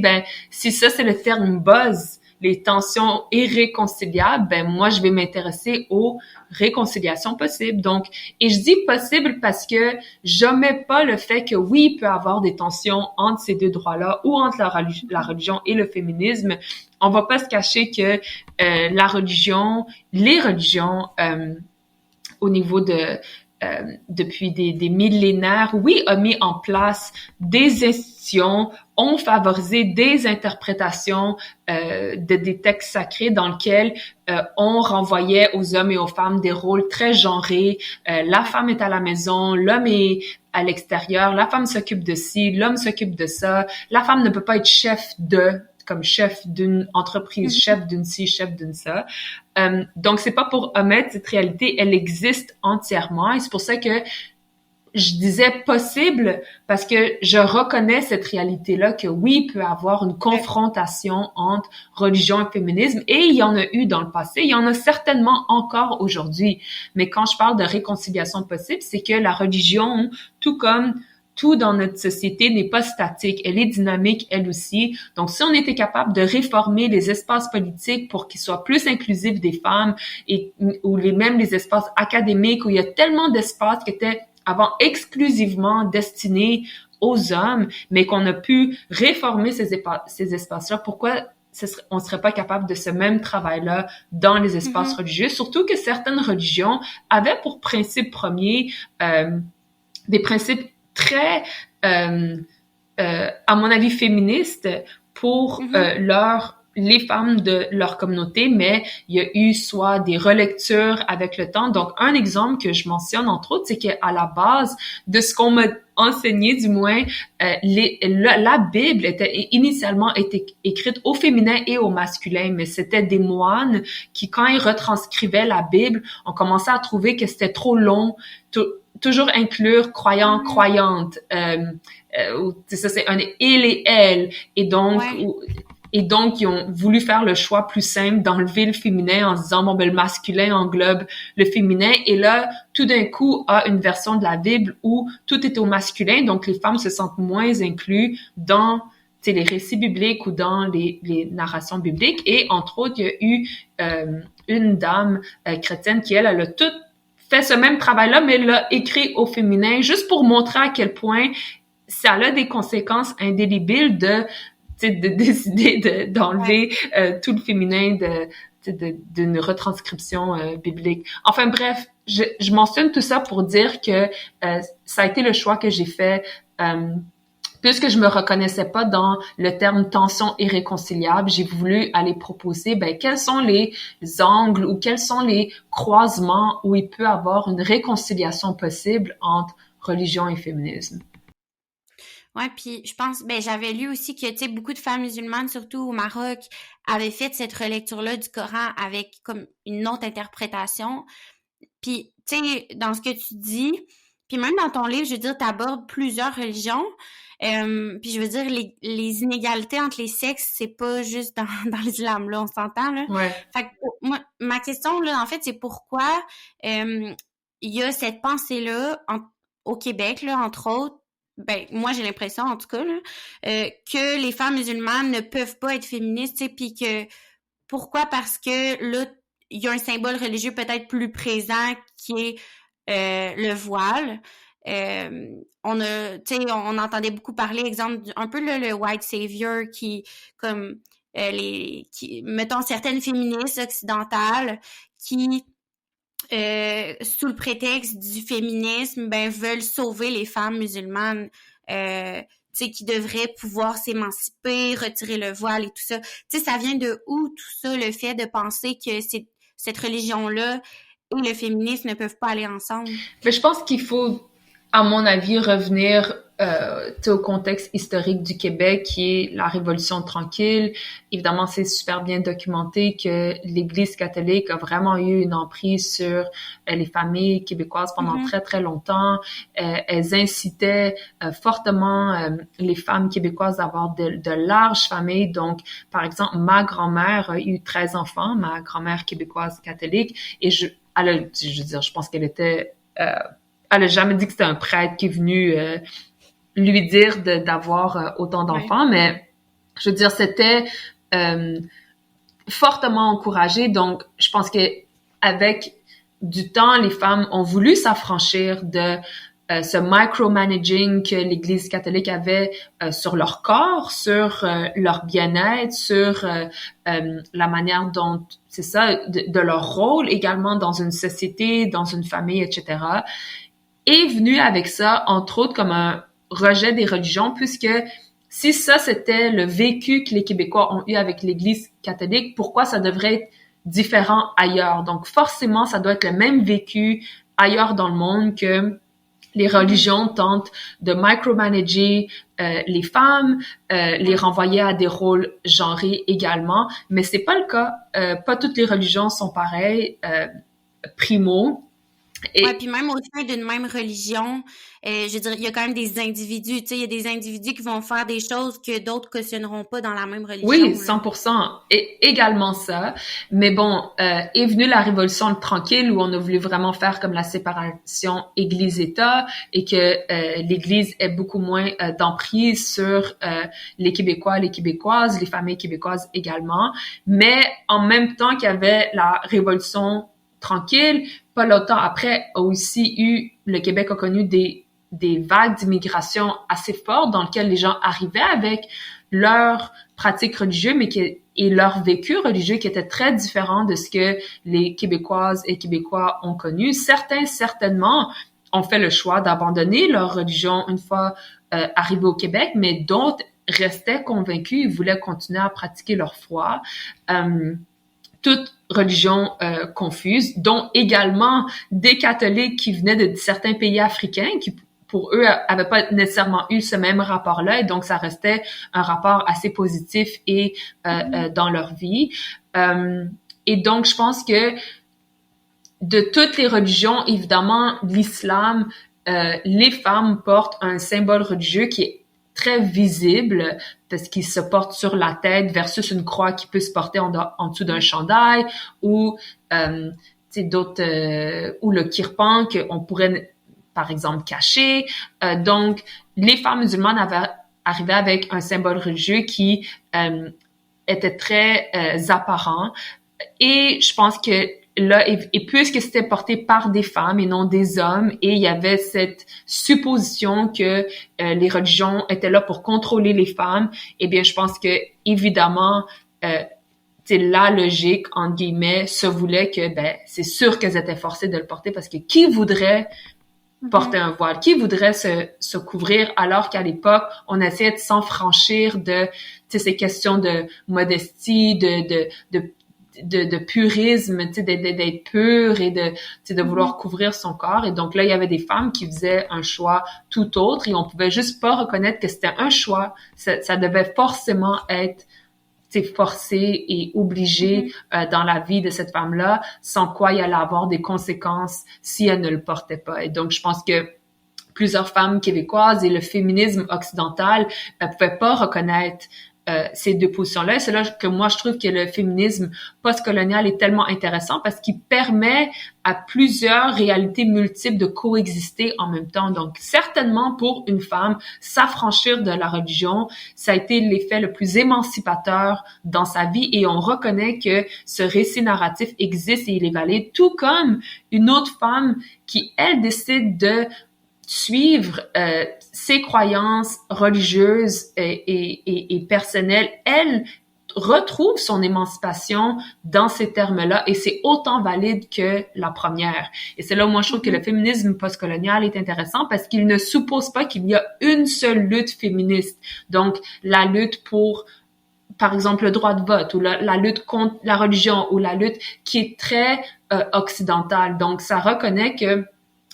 Speaker 6: si ça, c'est le terme buzz, les tensions irréconciliables, moi, je vais m'intéresser aux réconciliations possibles. Donc, et je dis possible parce que j'omets pas le fait que oui, il peut y avoir des tensions entre ces deux droits-là ou entre la religion et le féminisme. On va pas se cacher que les religions, au niveau depuis des millénaires, oui, a mis en place des institutions, ont favorisé des interprétations des textes sacrés dans lesquels on renvoyait aux hommes et aux femmes des rôles très genrés. La femme est à la maison, l'homme est à l'extérieur, la femme s'occupe de ci, l'homme s'occupe de ça. La femme ne peut pas être comme chef d'une entreprise, chef d'une ci, chef d'une ça. Donc, c'est pas pour omettre cette réalité, elle existe entièrement et c'est pour ça que je disais possible parce que je reconnais cette réalité-là que oui, il peut y avoir une confrontation entre religion et féminisme et il y en a eu dans le passé, il y en a certainement encore aujourd'hui. Mais quand je parle de réconciliation possible, c'est que la religion, tout comme tout dans notre société n'est pas statique, elle est dynamique elle aussi. Donc, si on était capable de réformer les espaces politiques pour qu'ils soient plus inclusifs des femmes ou même les espaces académiques où il y a tellement d'espaces qui étaient avant exclusivement destinés aux hommes, mais qu'on a pu réformer ces espaces-là, pourquoi on serait pas capable de ce même travail-là dans les espaces religieux? Surtout que certaines religions avaient pour principe premier des principes très, à mon avis, féministes pour les femmes de leur communauté, mais il y a eu soit des relectures avec le temps. Donc, un exemple que je mentionne, entre autres, c'est qu'à la base de ce qu'on m'a enseigné, du moins, la Bible était initialement été écrite au féminin et au masculin, mais c'était des moines qui, quand ils retranscrivaient la Bible, ont commencé à trouver que c'était trop long, toujours inclure croyant, croyante. Ça, c'est un il et elle. Et donc, ils ont voulu faire le choix plus simple d'enlever le féminin en se disant, le masculin englobe le féminin. Et là, tout d'un coup, a une version de la Bible où tout est au masculin. Donc, les femmes se sentent moins incluses dans les récits bibliques ou dans les narrations bibliques. Et entre autres, il y a eu une dame chrétienne qui, elle a tout fait ce même travail-là, mais l'a écrit au féminin juste pour montrer à quel point ça a des conséquences indélébiles de décider d'enlever tout le féminin d'une retranscription biblique. Enfin bref, je mentionne tout ça pour dire que ça a été le choix que j'ai fait puisque je me reconnaissais pas dans le terme tension irréconciliable, j'ai voulu aller proposer quels sont les angles ou quels sont les croisements où il peut y avoir une réconciliation possible entre religion et féminisme.
Speaker 1: Ouais, puis je pense, j'avais lu aussi que, beaucoup de femmes musulmanes, surtout au Maroc, avaient fait cette relecture-là du Coran avec comme une autre interprétation. Puis, dans ce que tu dis, puis même dans ton livre, je veux dire, t'abordes plusieurs religions. Puis je veux dire, les inégalités entre les sexes, c'est pas juste dans l'islam, là, on s'entend, là.
Speaker 6: Ouais.
Speaker 1: Fait que, moi, ma question, là, en fait, c'est pourquoi il y a cette pensée-là au Québec, là, entre autres. Moi, j'ai l'impression, en tout cas, là, que les femmes musulmanes ne peuvent pas être féministes, tu sais, puis que pourquoi? Parce que là, il y a un symbole religieux peut-être plus présent qui est le voile. On entendait beaucoup parler, exemple, un peu là, le white savior qui, comme mettons certaines féministes occidentales qui sous le prétexte du féminisme, veulent sauver les femmes musulmanes, qui devraient pouvoir s'émanciper, retirer le voile et tout ça. Ça vient de où tout ça, le fait de penser que cette religion-là et le féminisme ne peuvent pas aller ensemble.
Speaker 6: Mais je pense qu'il faut, à mon avis, revenir au contexte historique du Québec, qui est la Révolution tranquille. Évidemment, c'est super bien documenté que l'Église catholique a vraiment eu une emprise sur les familles québécoises pendant très, très longtemps. Elles incitaient fortement les femmes québécoises à avoir de larges familles. Donc, par exemple, ma grand-mère a eu 13 enfants, ma grand-mère québécoise catholique, et je veux dire, je pense qu'elle était... elle a jamais dit que c'était un prêtre qui est venu lui dire d'avoir autant d'enfants, mais je veux dire, c'était fortement encouragé. Donc, je pense que avec du temps, les femmes ont voulu s'affranchir de ce micromanaging que l'Église catholique avait sur leur corps, sur leur bien-être, sur la manière dont, c'est ça, de leur rôle également dans une société, dans une famille, etc. Est venu avec ça, entre autres, comme un rejet des religions, puisque si ça, c'était le vécu que les Québécois ont eu avec l'Église catholique, pourquoi ça devrait être différent ailleurs? Donc, forcément, ça doit être le même vécu ailleurs dans le monde que les religions tentent de micromanager les femmes, les renvoyer à des rôles genrés également, mais c'est pas le cas. Pas toutes les religions sont pareilles, primo.
Speaker 1: Ouais, puis même au sein d'une même religion, je veux dire, il y a quand même des individus, tu sais, il y a des individus qui vont faire des choses que d'autres cautionneront pas dans la même religion.
Speaker 6: Oui, 100%. Et également ça. Mais bon, est venue la Révolution tranquille où on a voulu vraiment faire comme la séparation Église-État et que l'Église ait beaucoup moins d'emprise sur les Québécois, les Québécoises, les familles québécoises également. Mais en même temps qu'il y avait la Révolution tranquille, pas longtemps après, le Québec a connu des vagues d'immigration assez fortes dans lesquelles les gens arrivaient avec leurs pratiques religieuses, et leur vécu religieux qui était très différent de ce que les Québécoises et Québécois ont connu. Certains, certainement, ont fait le choix d'abandonner leur religion une fois arrivés au Québec, mais d'autres restaient convaincus, ils voulaient continuer à pratiquer leur foi. Toute religion confuse, dont également des catholiques qui venaient de certains pays africains qui, pour eux, avaient pas nécessairement eu ce même rapport-là, et donc ça restait un rapport assez positif et dans leur vie. Et donc, je pense que de toutes les religions, évidemment, l'islam, les femmes portent un symbole religieux qui est très visible parce qu'il se porte sur la tête versus une croix qui peut se porter en dessous d'un chandail ou d'autres ou le kirpan qu'on pourrait par exemple cacher. Donc les femmes musulmanes arrivaient avec un symbole religieux qui était très apparent, et je pense que là, et puisque c'était porté par des femmes et non des hommes, et il y avait cette supposition que les religions étaient là pour contrôler les femmes, eh bien, je pense que évidemment, la logique entre guillemets se voulait que c'est sûr qu'elles étaient forcées de le porter, parce que qui voudrait porter un voile, qui voudrait se couvrir, alors qu'à l'époque on essayait de s'enfranchir de ces questions de modestie, de purisme, d'être pur et de vouloir couvrir son corps. Et donc là, il y avait des femmes qui faisaient un choix tout autre, et on pouvait juste pas reconnaître que c'était un choix. Ça devait forcément être forcé et obligé dans la vie de cette femme-là, sans quoi il allait avoir des conséquences si elle ne le portait pas. Et donc, je pense que plusieurs femmes québécoises et le féminisme occidental pouvaient pas reconnaître ces deux positions-là. Et c'est là que moi, je trouve que le féminisme postcolonial est tellement intéressant, parce qu'il permet à plusieurs réalités multiples de coexister en même temps. Donc, certainement, pour une femme, s'affranchir de la religion, ça a été l'effet le plus émancipateur dans sa vie, et on reconnaît que ce récit narratif existe et il est valide, tout comme une autre femme qui, elle, décide de suivre ses croyances religieuses et personnelles, elle retrouve son émancipation dans ces termes-là, et c'est autant valide que la première. Et c'est là où moi je trouve que le féminisme postcolonial est intéressant, parce qu'il ne suppose pas qu'il y a une seule lutte féministe. Donc la lutte pour par exemple, le droit de vote ou la lutte contre la religion ou la lutte qui est très occidentale. Donc, ça reconnaît que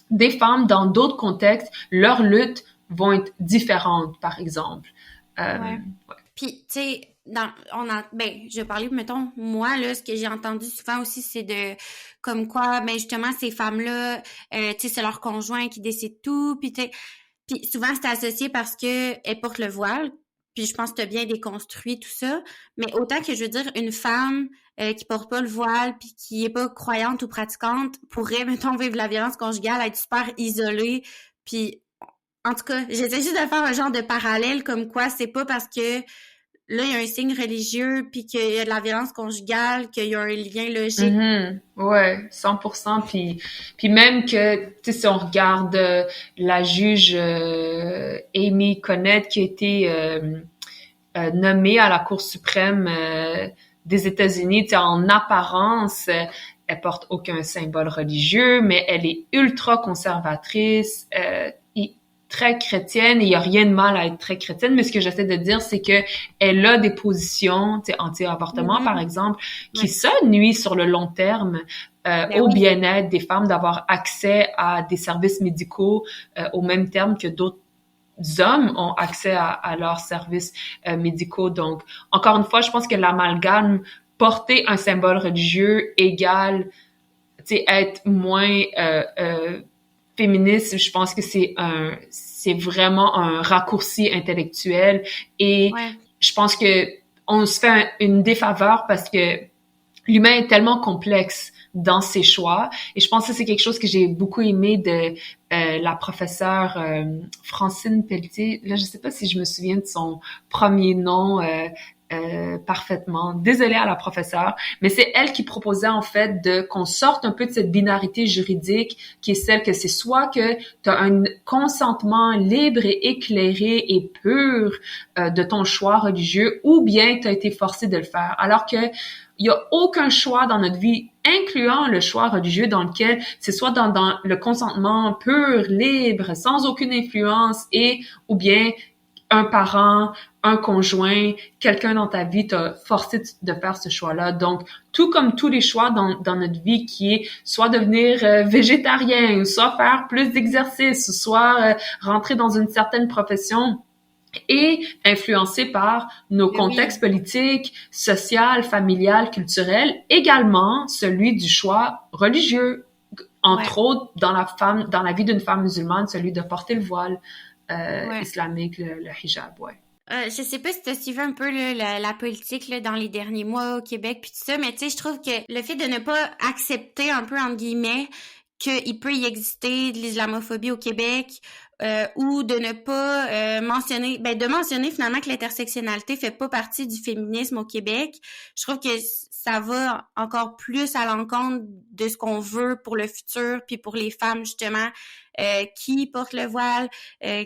Speaker 6: des femmes, dans d'autres contextes, leurs luttes vont être différentes, par exemple.
Speaker 1: Ouais. Puis, tu sais, je vais parler, mettons, moi, là, ce que j'ai entendu souvent aussi, c'est comme quoi, justement, ces femmes-là, tu sais, c'est leur conjoint qui décide tout, puis souvent, c'est associé parce que elles portent le voile, puis je pense que tu as bien déconstruit tout ça, mais autant que, je veux dire, une femme qui porte pas le voile, puis qui est pas croyante ou pratiquante, pourrait, mettons, vivre la violence conjugale, être super isolée, puis en tout cas, j'essaie juste de faire un genre de parallèle comme quoi c'est pas parce que là, il y a un signe religieux puis qu'il y a de la violence conjugale qu'il y a un lien logique.
Speaker 6: Ouais, 100%. Puis même que, tu sais, si on regarde la juge Amy Connet qui a été nommée à la Cour suprême des États-Unis, tu sais, en apparence, elle porte aucun symbole religieux, mais elle est ultra conservatrice, très chrétienne, et il y a rien de mal à être très chrétienne, mais ce que j'essaie de dire, c'est que elle a des positions, tu sais, anti-avortement, par exemple, qui ça nuit sur le long terme au bien-être des femmes, d'avoir accès à des services médicaux au même terme que d'autres hommes ont accès à leurs services médicaux. Donc, encore une fois, je pense que l'amalgame, porter un symbole religieux égale, tu sais, être moins féministe, je pense que c'est vraiment un raccourci intellectuel, et je pense que on se fait une défaveur parce que l'humain est tellement complexe dans ses choix, et je pense que c'est quelque chose que j'ai beaucoup aimé de la professeure Francine Pelletier. Là, je sais pas si je me souviens de son premier nom parfaitement. Désolée à la professeure, mais c'est elle qui proposait en fait qu'on sorte un peu de cette binarité juridique qui est celle que c'est soit que tu as un consentement libre et éclairé et pur de ton choix religieux, ou bien tu as été forcé de le faire. Alors que il y a aucun choix dans notre vie, incluant le choix religieux, dans lequel c'est soit dans le consentement pur, libre, sans aucune influence, ou bien un parent, un conjoint, quelqu'un dans ta vie t'a forcé de faire ce choix-là. Donc, tout comme tous les choix dans notre vie, qui est soit devenir végétarien, ou soit faire plus d'exercice, ou soit rentrer dans une certaine profession, et influencé par nos contextes politiques, social, familial, culturel, également celui du choix religieux, entre autres dans la vie d'une femme musulmane, celui de porter le voile islamique, le hijab,
Speaker 1: je sais pas si tu as suivi un peu là, la politique là, dans les derniers mois au Québec puis tout ça, mais tu sais, je trouve que le fait de ne pas accepter un peu, entre guillemets, qu'il peut y exister de l'islamophobie au Québec, ou de ne pas mentionner finalement que l'intersectionnalité fait pas partie du féminisme au Québec. Je trouve que ça va encore plus à l'encontre de ce qu'on veut pour le futur, puis pour les femmes justement qui portent le voile,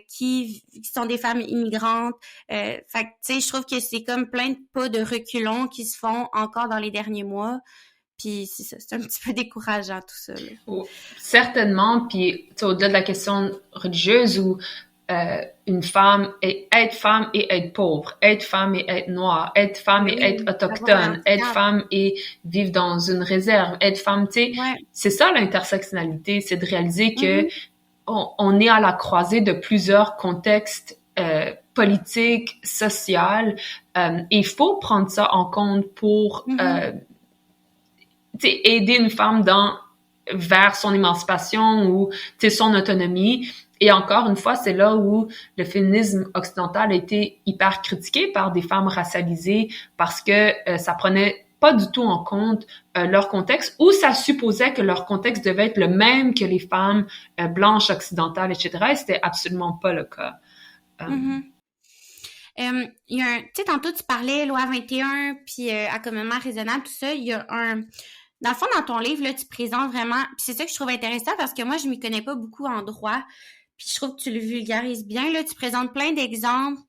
Speaker 1: qui sont des femmes immigrantes. Fait que tu sais, je trouve que c'est comme plein de pas de reculons qui se font encore dans les derniers mois. Puis c'est ça, c'est un petit peu décourageant tout ça.
Speaker 6: Oh, certainement. Puis au-delà de la question religieuse, où une femme être femme et être pauvre, être femme et être noire, être femme et être autochtone, être femme et vivre dans une réserve, être femme, tu sais, c'est ça l'intersectionnalité, c'est de réaliser que on est à la croisée de plusieurs contextes politiques, sociaux, et il faut prendre ça en compte pour aider une femme vers son émancipation ou son autonomie. Et encore une fois, c'est là où le féminisme occidental a été hyper critiqué par des femmes racialisées, parce que ça prenait pas du tout en compte leur contexte, ou ça supposait que leur contexte devait être le même que les femmes blanches occidentales, etc. Et c'était absolument pas le cas.
Speaker 1: Il y a tu sais, tantôt tu parlais loi 21 puis accommodement raisonnable, tout ça. Il y a dans le fond, dans ton livre, là, tu présentes vraiment, puis c'est ça que je trouve intéressant, parce que moi, je m'y connais pas beaucoup en droit, puis je trouve que tu le vulgarises bien, là, tu présentes plein d'exemples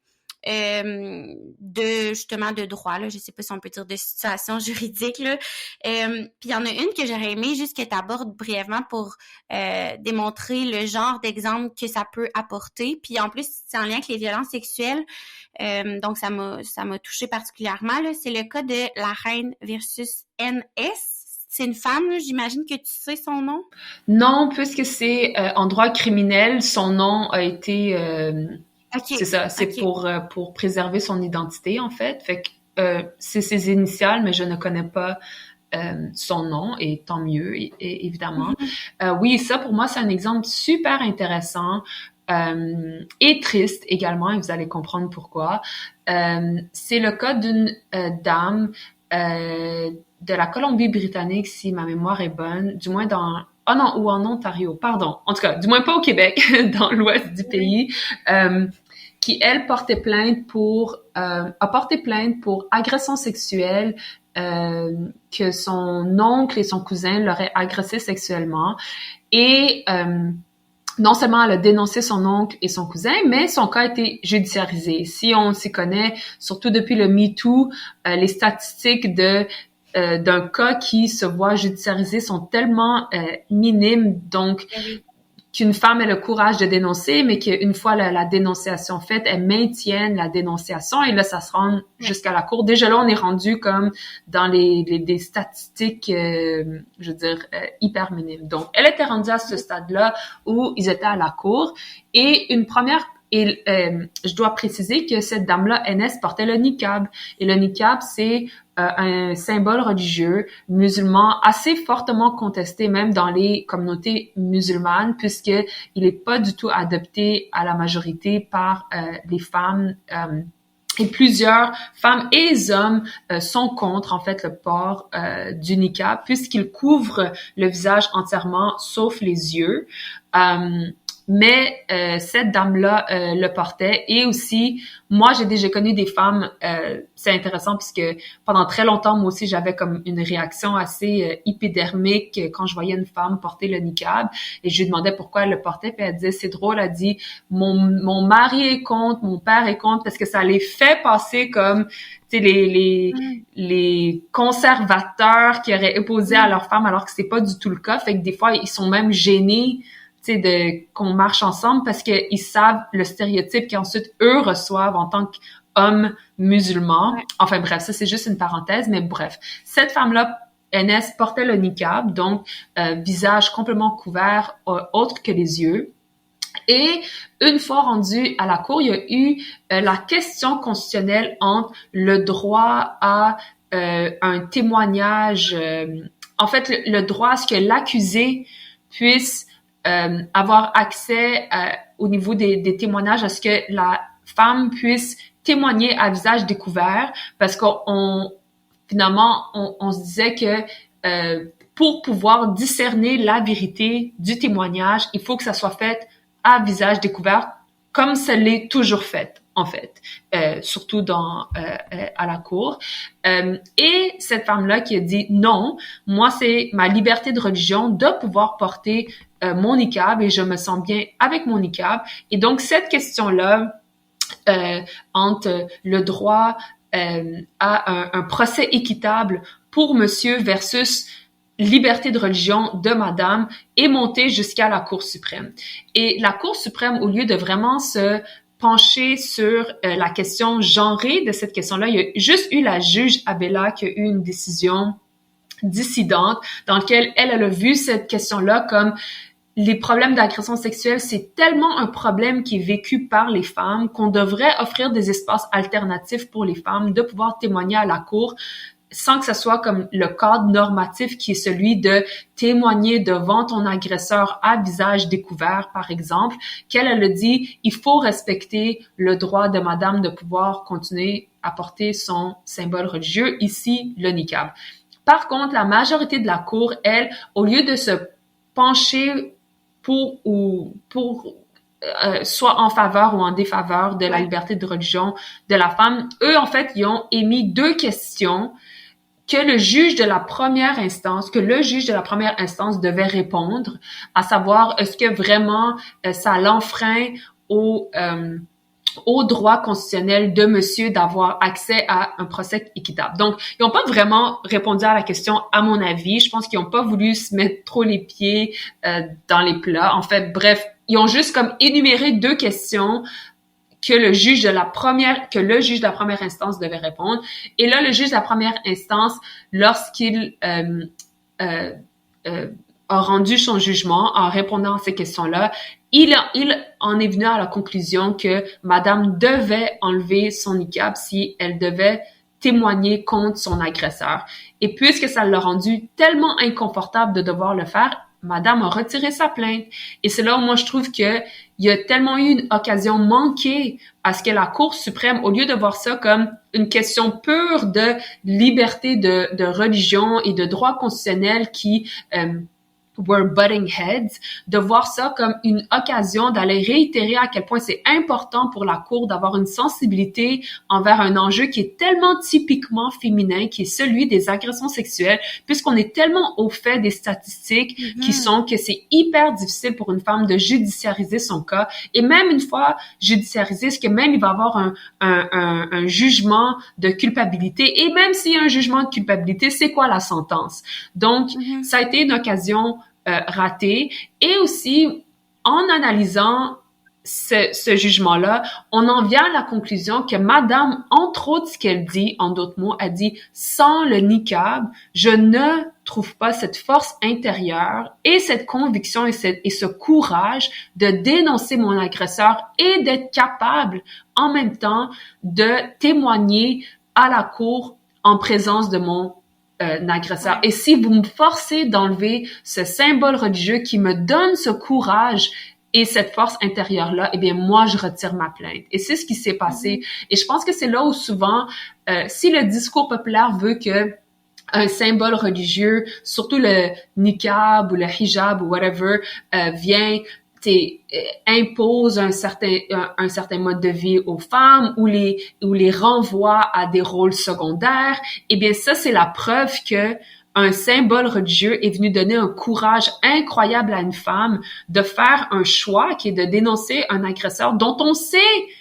Speaker 1: de justement de droit, là, je sais pas si on peut dire de situation juridique, là. Puis il y en a une que j'aurais aimé juste que tu abordes brièvement pour démontrer le genre d'exemple que ça peut apporter. Puis en plus, c'est en lien avec les violences sexuelles. Donc ça m'a touchée particulièrement, là. C'est le cas de la reine versus NS. C'est une femme, là, j'imagine que tu sais son nom?
Speaker 6: Non, puisque c'est en droit criminel, son nom a été...
Speaker 1: Okay.
Speaker 6: C'est ça, c'est pour préserver son identité, en fait. Fait que c'est ses initiales, mais je ne connais pas son nom, et tant mieux, évidemment. Oui, ça, pour moi, c'est un exemple super intéressant et triste également, et vous allez comprendre pourquoi. C'est le cas d'une dame de la Colombie-Britannique, si ma mémoire est bonne, du moins ou en Ontario, pardon. En tout cas, du moins pas au Québec, dans l'ouest du pays, qui, elle, a porté plainte pour agression sexuelle, que son oncle et son cousin l'auraient agressé sexuellement. Et non seulement elle a dénoncé son oncle et son cousin, mais son cas a été judiciarisé. Si on s'y connaît, surtout depuis le MeToo, les statistiques d'un cas qui se voit judiciarisé sont tellement minimes, donc qu'une femme ait le courage de dénoncer, mais qu'une fois la dénonciation faite, elle maintienne la dénonciation, et là, ça se rend jusqu'à la cour. Déjà là, on est rendu comme dans des statistiques, je veux dire, hyper minimes. Donc, elle était rendue à ce stade-là où ils étaient à la cour, et je dois préciser que cette dame-là, NS, portait le niqab. Et le niqab, c'est un symbole religieux musulman assez fortement contesté même dans les communautés musulmanes, puisqu'il n'est pas du tout adopté à la majorité par les femmes. Et plusieurs femmes et hommes sont contre, en fait, le port du niqab, puisqu'il couvre le visage entièrement, sauf les yeux. Mais cette dame-là le portait. Et aussi, moi, j'ai déjà connu des femmes, c'est intéressant puisque pendant très longtemps, moi aussi, j'avais comme une réaction assez hypodermique quand je voyais une femme porter le niqab, et je lui demandais pourquoi elle le portait, puis elle disait, c'est drôle, elle dit, mon mari est contre, mon père est contre, parce que ça les fait passer comme, tu sais, les conservateurs qui auraient opposé à leur femme, alors que c'est pas du tout le cas. Fait que des fois, ils sont même gênés, tu sais, qu'on marche ensemble, parce qu'ils savent le stéréotype qu'ensuite eux reçoivent en tant qu'hommes musulmans. Ouais. Enfin bref, ça c'est juste une parenthèse, mais bref. Cette femme-là, NS, portait le niqab, donc visage complètement couvert, autre que les yeux. Et une fois rendu à la cour, il y a eu la question constitutionnelle entre le droit à un témoignage, en fait le droit à ce que l'accusé puisse avoir accès au niveau des témoignages, à ce que la femme puisse témoigner à visage découvert, parce finalement, on se disait que pour pouvoir discerner la vérité du témoignage, il faut que ça soit fait à visage découvert, comme ça l'est toujours fait, en fait, surtout à la cour. Et cette femme-là qui a dit non, moi c'est ma liberté de religion de pouvoir porter mon niqab, et je me sens bien avec mon niqab. Et donc cette question-là entre le droit à un procès équitable pour monsieur versus liberté de religion de madame est montée jusqu'à la Cour suprême. Et la Cour suprême, au lieu de vraiment se pencher sur la question genrée de cette question-là, il y a juste eu la juge Abella qui a eu une décision dissidente dans laquelle elle a vu cette question-là comme les problèmes d'agression sexuelle, c'est tellement un problème qui est vécu par les femmes qu'on devrait offrir des espaces alternatifs pour les femmes de pouvoir témoigner à la cour sans que ce soit comme le cadre normatif qui est celui de témoigner devant ton agresseur à visage découvert, par exemple, qu'elle a dit, il faut respecter le droit de madame de pouvoir continuer à porter son symbole religieux, ici le niqab. Par contre, la majorité de la cour, elle, au lieu de se pencher soit en faveur ou en défaveur de la liberté de religion de la femme, eux, en fait, ils ont émis deux questions que le juge de la première instance devait répondre, à savoir, est-ce que vraiment ça l'enfreint au au droit constitutionnel de monsieur d'avoir accès à un procès équitable. Donc, ils n'ont pas vraiment répondu à la question, à mon avis. Je pense qu'ils n'ont pas voulu se mettre trop les pieds dans les plats. En fait, bref, ils ont juste comme énuméré 2 questions que le juge de la première instance devait répondre. Et là, le juge de la première instance, lorsqu'il a rendu son jugement en répondant à ces questions-là, il en est venu à la conclusion que madame devait enlever son niqab si elle devait témoigner contre son agresseur. Et puisque ça l'a rendu tellement inconfortable de devoir le faire, madame a retiré sa plainte. Et c'est là où moi je trouve que il y a tellement eu une occasion manquée à ce que la Cour suprême, au lieu de voir ça comme une question pure de liberté de religion et de droit constitutionnel qui were butting heads, de voir ça comme une occasion d'aller réitérer à quel point c'est important pour la Cour d'avoir une sensibilité envers un enjeu qui est tellement typiquement féminin, qui est celui des agressions sexuelles, puisqu'on est tellement au fait des statistiques qui sont que c'est hyper difficile pour une femme de judiciariser son cas. Et même une fois judiciarisé, est-ce que même il va y avoir un jugement de culpabilité? Et même s'il y a un jugement de culpabilité, c'est quoi la sentence? Donc, ça a été une occasion raté. Et aussi, en analysant ce jugement-là, on en vient à la conclusion que madame, entre autres, ce qu'elle dit, en d'autres mots, elle dit « sans le niqab, je ne trouve pas cette force intérieure et cette conviction et ce courage de dénoncer mon agresseur et d'être capable, en même temps, de témoigner à la cour en présence de mon agresseur. Et si vous me forcez d'enlever ce symbole religieux qui me donne ce courage et cette force intérieure-là, eh bien, moi, je retire ma plainte. Et c'est ce qui s'est passé. Et je pense que c'est là où souvent, si le discours populaire veut que un symbole religieux, surtout le niqab ou le hijab ou whatever, impose un certain mode de vie aux femmes ou les renvoie à des rôles secondaires, eh bien ça c'est la preuve que un symbole religieux est venu donner un courage incroyable à une femme de faire un choix qui est de dénoncer un agresseur dont on sait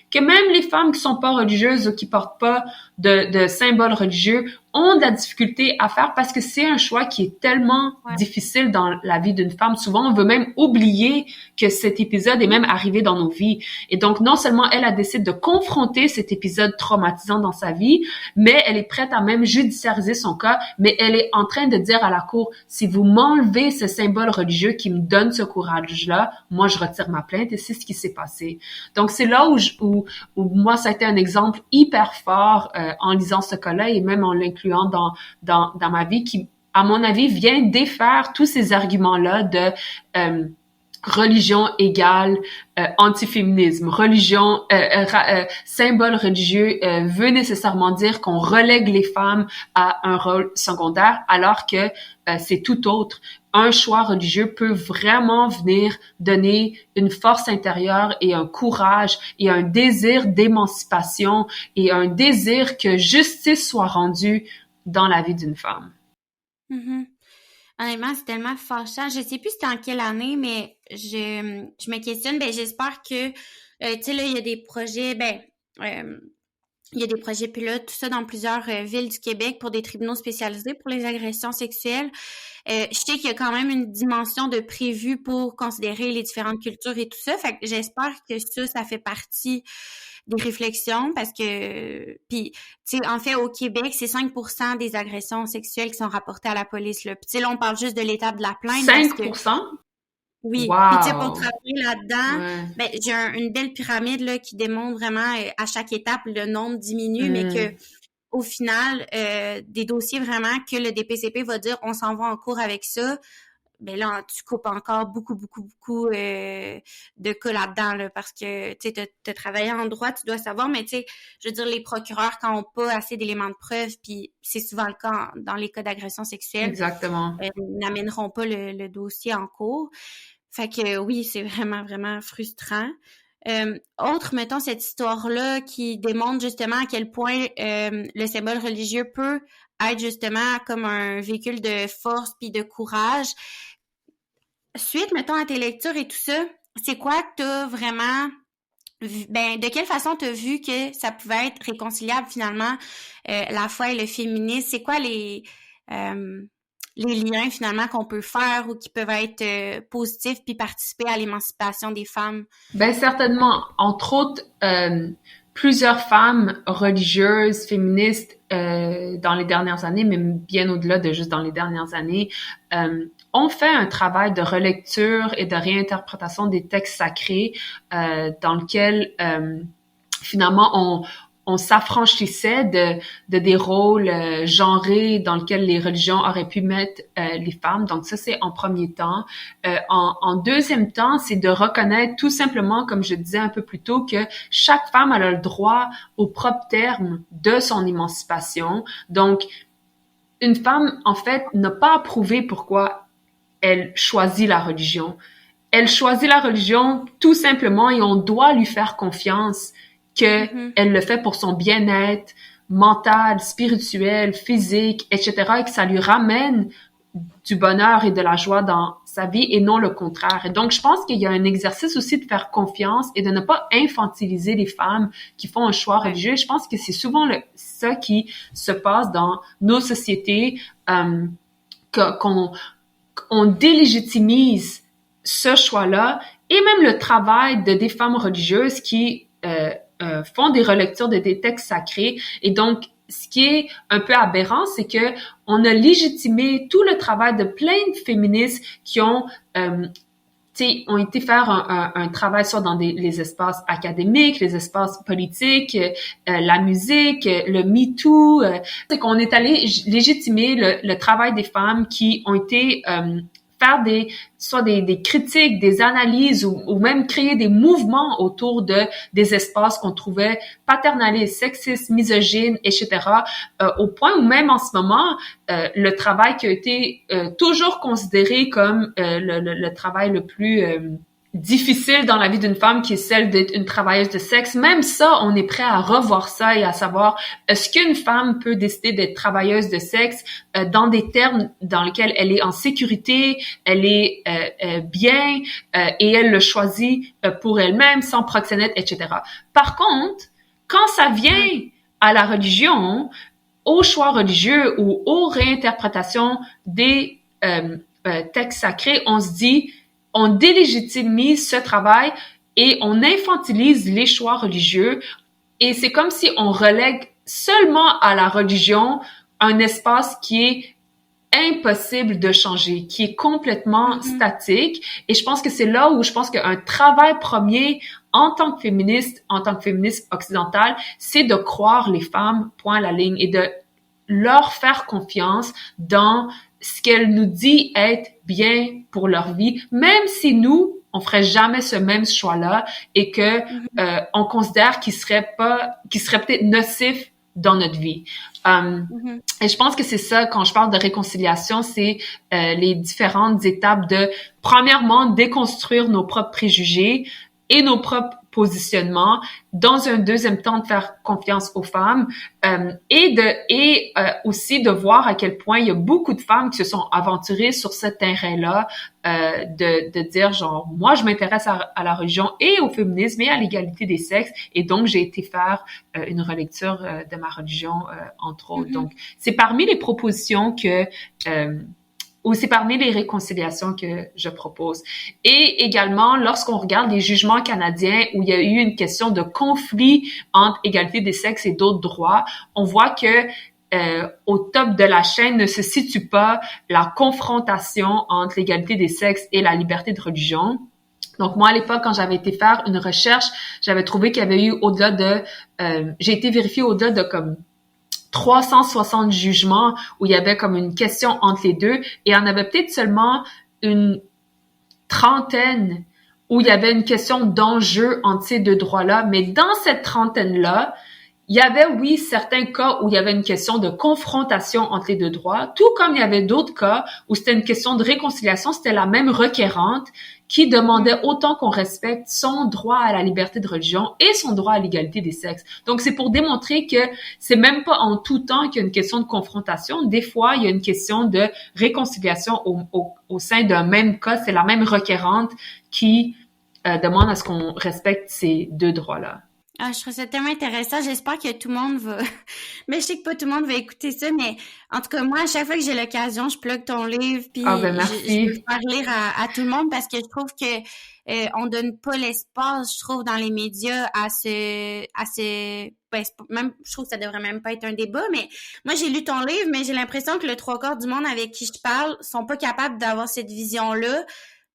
Speaker 6: que même les femmes qui sont pas religieuses ou qui portent pas de symboles religieux ont de la difficulté à faire parce que c'est un choix qui est tellement difficile dans la vie d'une femme. Souvent, on veut même oublier que cet épisode est même arrivé dans nos vies. Et donc, non seulement elle a décidé de confronter cet épisode traumatisant dans sa vie, mais elle est prête à même judiciariser son cas, mais elle est en train de dire à la cour, si vous m'enlevez ce symbole religieux qui me donne ce courage-là, moi, je retire ma plainte et c'est ce qui s'est passé. Donc, c'est là où moi, ça a été un exemple hyper fort en lisant ce cas-là et même en l'incluant dans ma vie qui, à mon avis, vient défaire tous ces arguments-là de religion égale antiféminisme. Religion, symbole religieux veut nécessairement dire qu'on relègue les femmes à un rôle secondaire alors que c'est tout autre. Un choix religieux peut vraiment venir donner une force intérieure et un courage et un désir d'émancipation et un désir que justice soit rendue dans la vie d'une femme.
Speaker 1: Mm-hmm. Honnêtement, c'est tellement fâchant. Je sais plus c'était en quelle année, mais je me questionne. Ben, j'espère que, tu sais, là, il y a des projets, il y a des projets pilotes, tout ça, dans plusieurs villes du Québec pour des tribunaux spécialisés pour les agressions sexuelles. Je sais qu'il y a quand même une dimension de prévu pour considérer les différentes cultures et tout ça. Fait que j'espère que ça fait partie des réflexions parce que, puis, tu sais, en fait, au Québec, c'est 5% des agressions sexuelles qui sont rapportées à la police, là. Puis, tu sais, là, on parle juste de l'étape de la plainte.
Speaker 6: 5%?
Speaker 1: Oui.
Speaker 6: Wow.
Speaker 1: Puis, tu sais, pour travailler là-dedans, ben, j'ai une belle pyramide, là, qui démontre vraiment, à chaque étape, le nombre diminue, mais que, au final, des dossiers vraiment que le DPCP va dire, on s'en va en cours avec ça. Ben là, tu coupes encore beaucoup de cas là-dedans, là, parce que, tu sais, t'as travaillé en droit, tu dois savoir, mais tu sais, je veux dire, les procureurs, quand on pas assez d'éléments de preuve, puis c'est souvent le cas dans les cas d'agression sexuelle.
Speaker 6: Exactement.
Speaker 1: N'amèneront pas le dossier en cours. Fait que oui, c'est vraiment, vraiment frustrant. Autre, mettons, cette histoire-là qui démontre justement à quel point le symbole religieux peut être justement comme un véhicule de force puis de courage. Suite, mettons, à tes lectures et tout ça, c'est quoi que t'as vraiment de quelle façon tu as vu que ça pouvait être réconciliable finalement, la foi et le féminisme? C'est quoi les liens finalement qu'on peut faire ou qui peuvent être positifs puis participer à l'émancipation des femmes?
Speaker 6: Ben certainement, entre autres, plusieurs femmes religieuses, féministes dans les dernières années, mais bien au-delà de juste dans les dernières années, ont fait un travail de relecture et de réinterprétation des textes sacrés dans lequel finalement on s'affranchissait de des rôles genrés dans lesquels les religions auraient pu mettre les femmes. Donc ça, c'est en premier temps. En deuxième temps, c'est de reconnaître tout simplement, comme je disais un peu plus tôt, que chaque femme a le droit au propre terme de son émancipation. Donc, une femme, en fait, n'a pas à prouver pourquoi elle choisit la religion. Elle choisit la religion tout simplement et on doit lui faire confiance que elle le fait pour son bien-être mental, spirituel, physique, etc., et que ça lui ramène du bonheur et de la joie dans sa vie et non le contraire. Et donc, je pense qu'il y a un exercice aussi de faire confiance et de ne pas infantiliser les femmes qui font un choix religieux. Je pense que c'est souvent ça qui se passe dans nos sociétés, qu'on délégitimise ce choix-là et même le travail de des femmes religieuses qui font des relectures de des textes sacrés. Et donc, ce qui est un peu aberrant, c'est que on a légitimé tout le travail de plein de féministes qui ont été faire un travail soit dans les espaces académiques, les espaces politiques, la musique, le MeToo. C'est qu'on est allé légitimer le travail des femmes qui ont été faire soit des critiques, des analyses ou même créer des mouvements autour des espaces qu'on trouvait paternalistes, sexistes, misogynes, etc. Au point où même en ce moment, le travail qui a été toujours considéré comme le travail le plus difficile dans la vie d'une femme, qui est celle d'être une travailleuse de sexe, même ça, on est prêt à revoir ça et à savoir, est-ce qu'une femme peut décider d'être travailleuse de sexe dans des termes dans lesquels elle est en sécurité, elle est bien et elle le choisit pour elle-même, sans proxénète, etc. Par contre, quand ça vient à la religion, au choix religieux ou aux réinterprétations des textes sacrés, on se dit, on délégitimise ce travail et on infantilise les choix religieux. Et c'est comme si on relègue seulement à la religion un espace qui est impossible de changer, qui est complètement statique. Et je pense que c'est là où je pense qu'un travail premier en tant que féministe occidentale, c'est de croire les femmes, point à la ligne, et de leur faire confiance dans ce qu'elle nous dit être bien pour leur vie, même si nous, on ferait jamais ce même choix-là et que on considère qu'il serait peut-être nocif dans notre vie. Et je pense que c'est ça, quand je parle de réconciliation, c'est les différentes étapes de, premièrement, déconstruire nos propres préjugés et nos propres positionnements, dans un deuxième temps de faire confiance aux femmes et aussi de voir à quel point il y a beaucoup de femmes qui se sont aventurées sur ce terrain-là, de dire genre, moi je m'intéresse à la religion et au féminisme et à l'égalité des sexes, et donc j'ai été faire une relecture de ma religion entre autres. Donc c'est parmi les propositions que ou c'est parmi les réconciliations que je propose. Et également, lorsqu'on regarde les jugements canadiens où il y a eu une question de conflit entre égalité des sexes et d'autres droits, on voit que au top de la chaîne ne se situe pas la confrontation entre l'égalité des sexes et la liberté de religion. Donc moi, à l'époque, quand j'avais été faire une recherche, j'avais trouvé qu'il y avait eu au-delà de... j'ai été vérifier au-delà de comme 360 jugements où il y avait comme une question entre les deux, et il y en avait peut-être seulement une trentaine où il y avait une question d'enjeu entre ces deux droits-là. Mais dans cette trentaine-là, il y avait, oui, certains cas où il y avait une question de confrontation entre les deux droits, tout comme il y avait d'autres cas où c'était une question de réconciliation, c'était la même requérante qui demandait autant qu'on respecte son droit à la liberté de religion et son droit à l'égalité des sexes. Donc, c'est pour démontrer que c'est même pas en tout temps qu'il y a une question de confrontation. Des fois, il y a une question de réconciliation au sein d'un même cas. C'est la même requérante qui demande à ce qu'on respecte ces deux droits-là.
Speaker 1: Ah, je trouve ça tellement intéressant. J'espère que tout le monde va... Mais je sais que pas tout le monde va écouter ça, mais en tout cas, moi, à chaque fois que j'ai l'occasion, je plug ton livre, puis
Speaker 6: Merci.
Speaker 1: je veux faire lire à tout le monde parce que je trouve que on donne pas l'espace, je trouve, dans les médias à même, je trouve que ça devrait même pas être un débat, mais moi, j'ai lu ton livre, mais j'ai l'impression que le trois quarts du monde avec qui je parle sont pas capables d'avoir cette vision-là,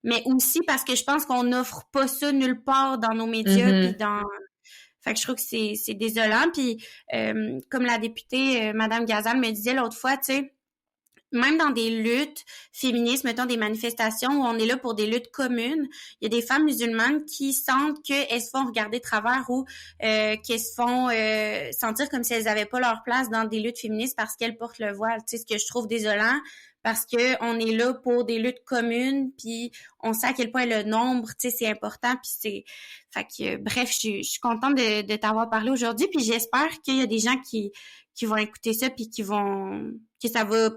Speaker 1: mais aussi parce que je pense qu'on n'offre pas ça nulle part dans nos médias, puis dans... Fait que je trouve que c'est désolant. Puis comme la députée Madame Gazal me disait l'autre fois, tu sais, même dans des luttes féministes, mettons des manifestations où on est là pour des luttes communes, il y a des femmes musulmanes qui sentent qu'elles se font regarder de travers ou qu'elles se font sentir comme si elles avaient pas leur place dans des luttes féministes parce qu'elles portent le voile. Tu sais, ce que je trouve désolant, parce que on est là pour des luttes communes, puis on sait à quel point le nombre, tu sais, c'est important, puis c'est... Fait que, bref, je suis contente de t'avoir parlé aujourd'hui, puis j'espère qu'il y a des gens qui vont écouter ça, puis que ça va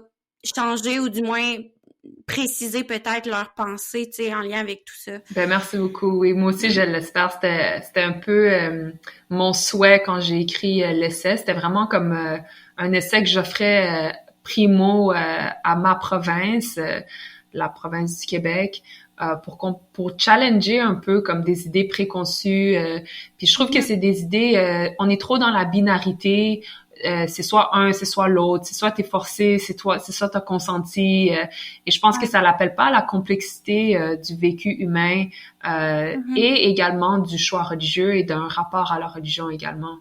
Speaker 1: changer, ou du moins préciser peut-être leurs pensées, tu sais, en lien avec tout ça.
Speaker 6: Ben merci beaucoup. Oui, moi aussi, je l'espère. C'était un peu mon souhait quand j'ai écrit l'essai. C'était vraiment comme un essai que j'offrais primo à ma province, la province du Québec, pour challenger un peu comme des idées préconçues. Puis je trouve que c'est des idées, on est trop dans la binarité. C'est soit un, c'est soit l'autre, c'est soit t'es forcé, c'est soit t'as consenti. Et je pense que ça l'appelle pas la complexité du vécu humain et également du choix religieux et d'un rapport à la religion également.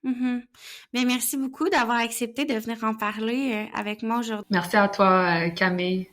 Speaker 1: Mais merci beaucoup d'avoir accepté de venir en parler avec moi aujourd'hui.
Speaker 6: Merci à toi, Camille.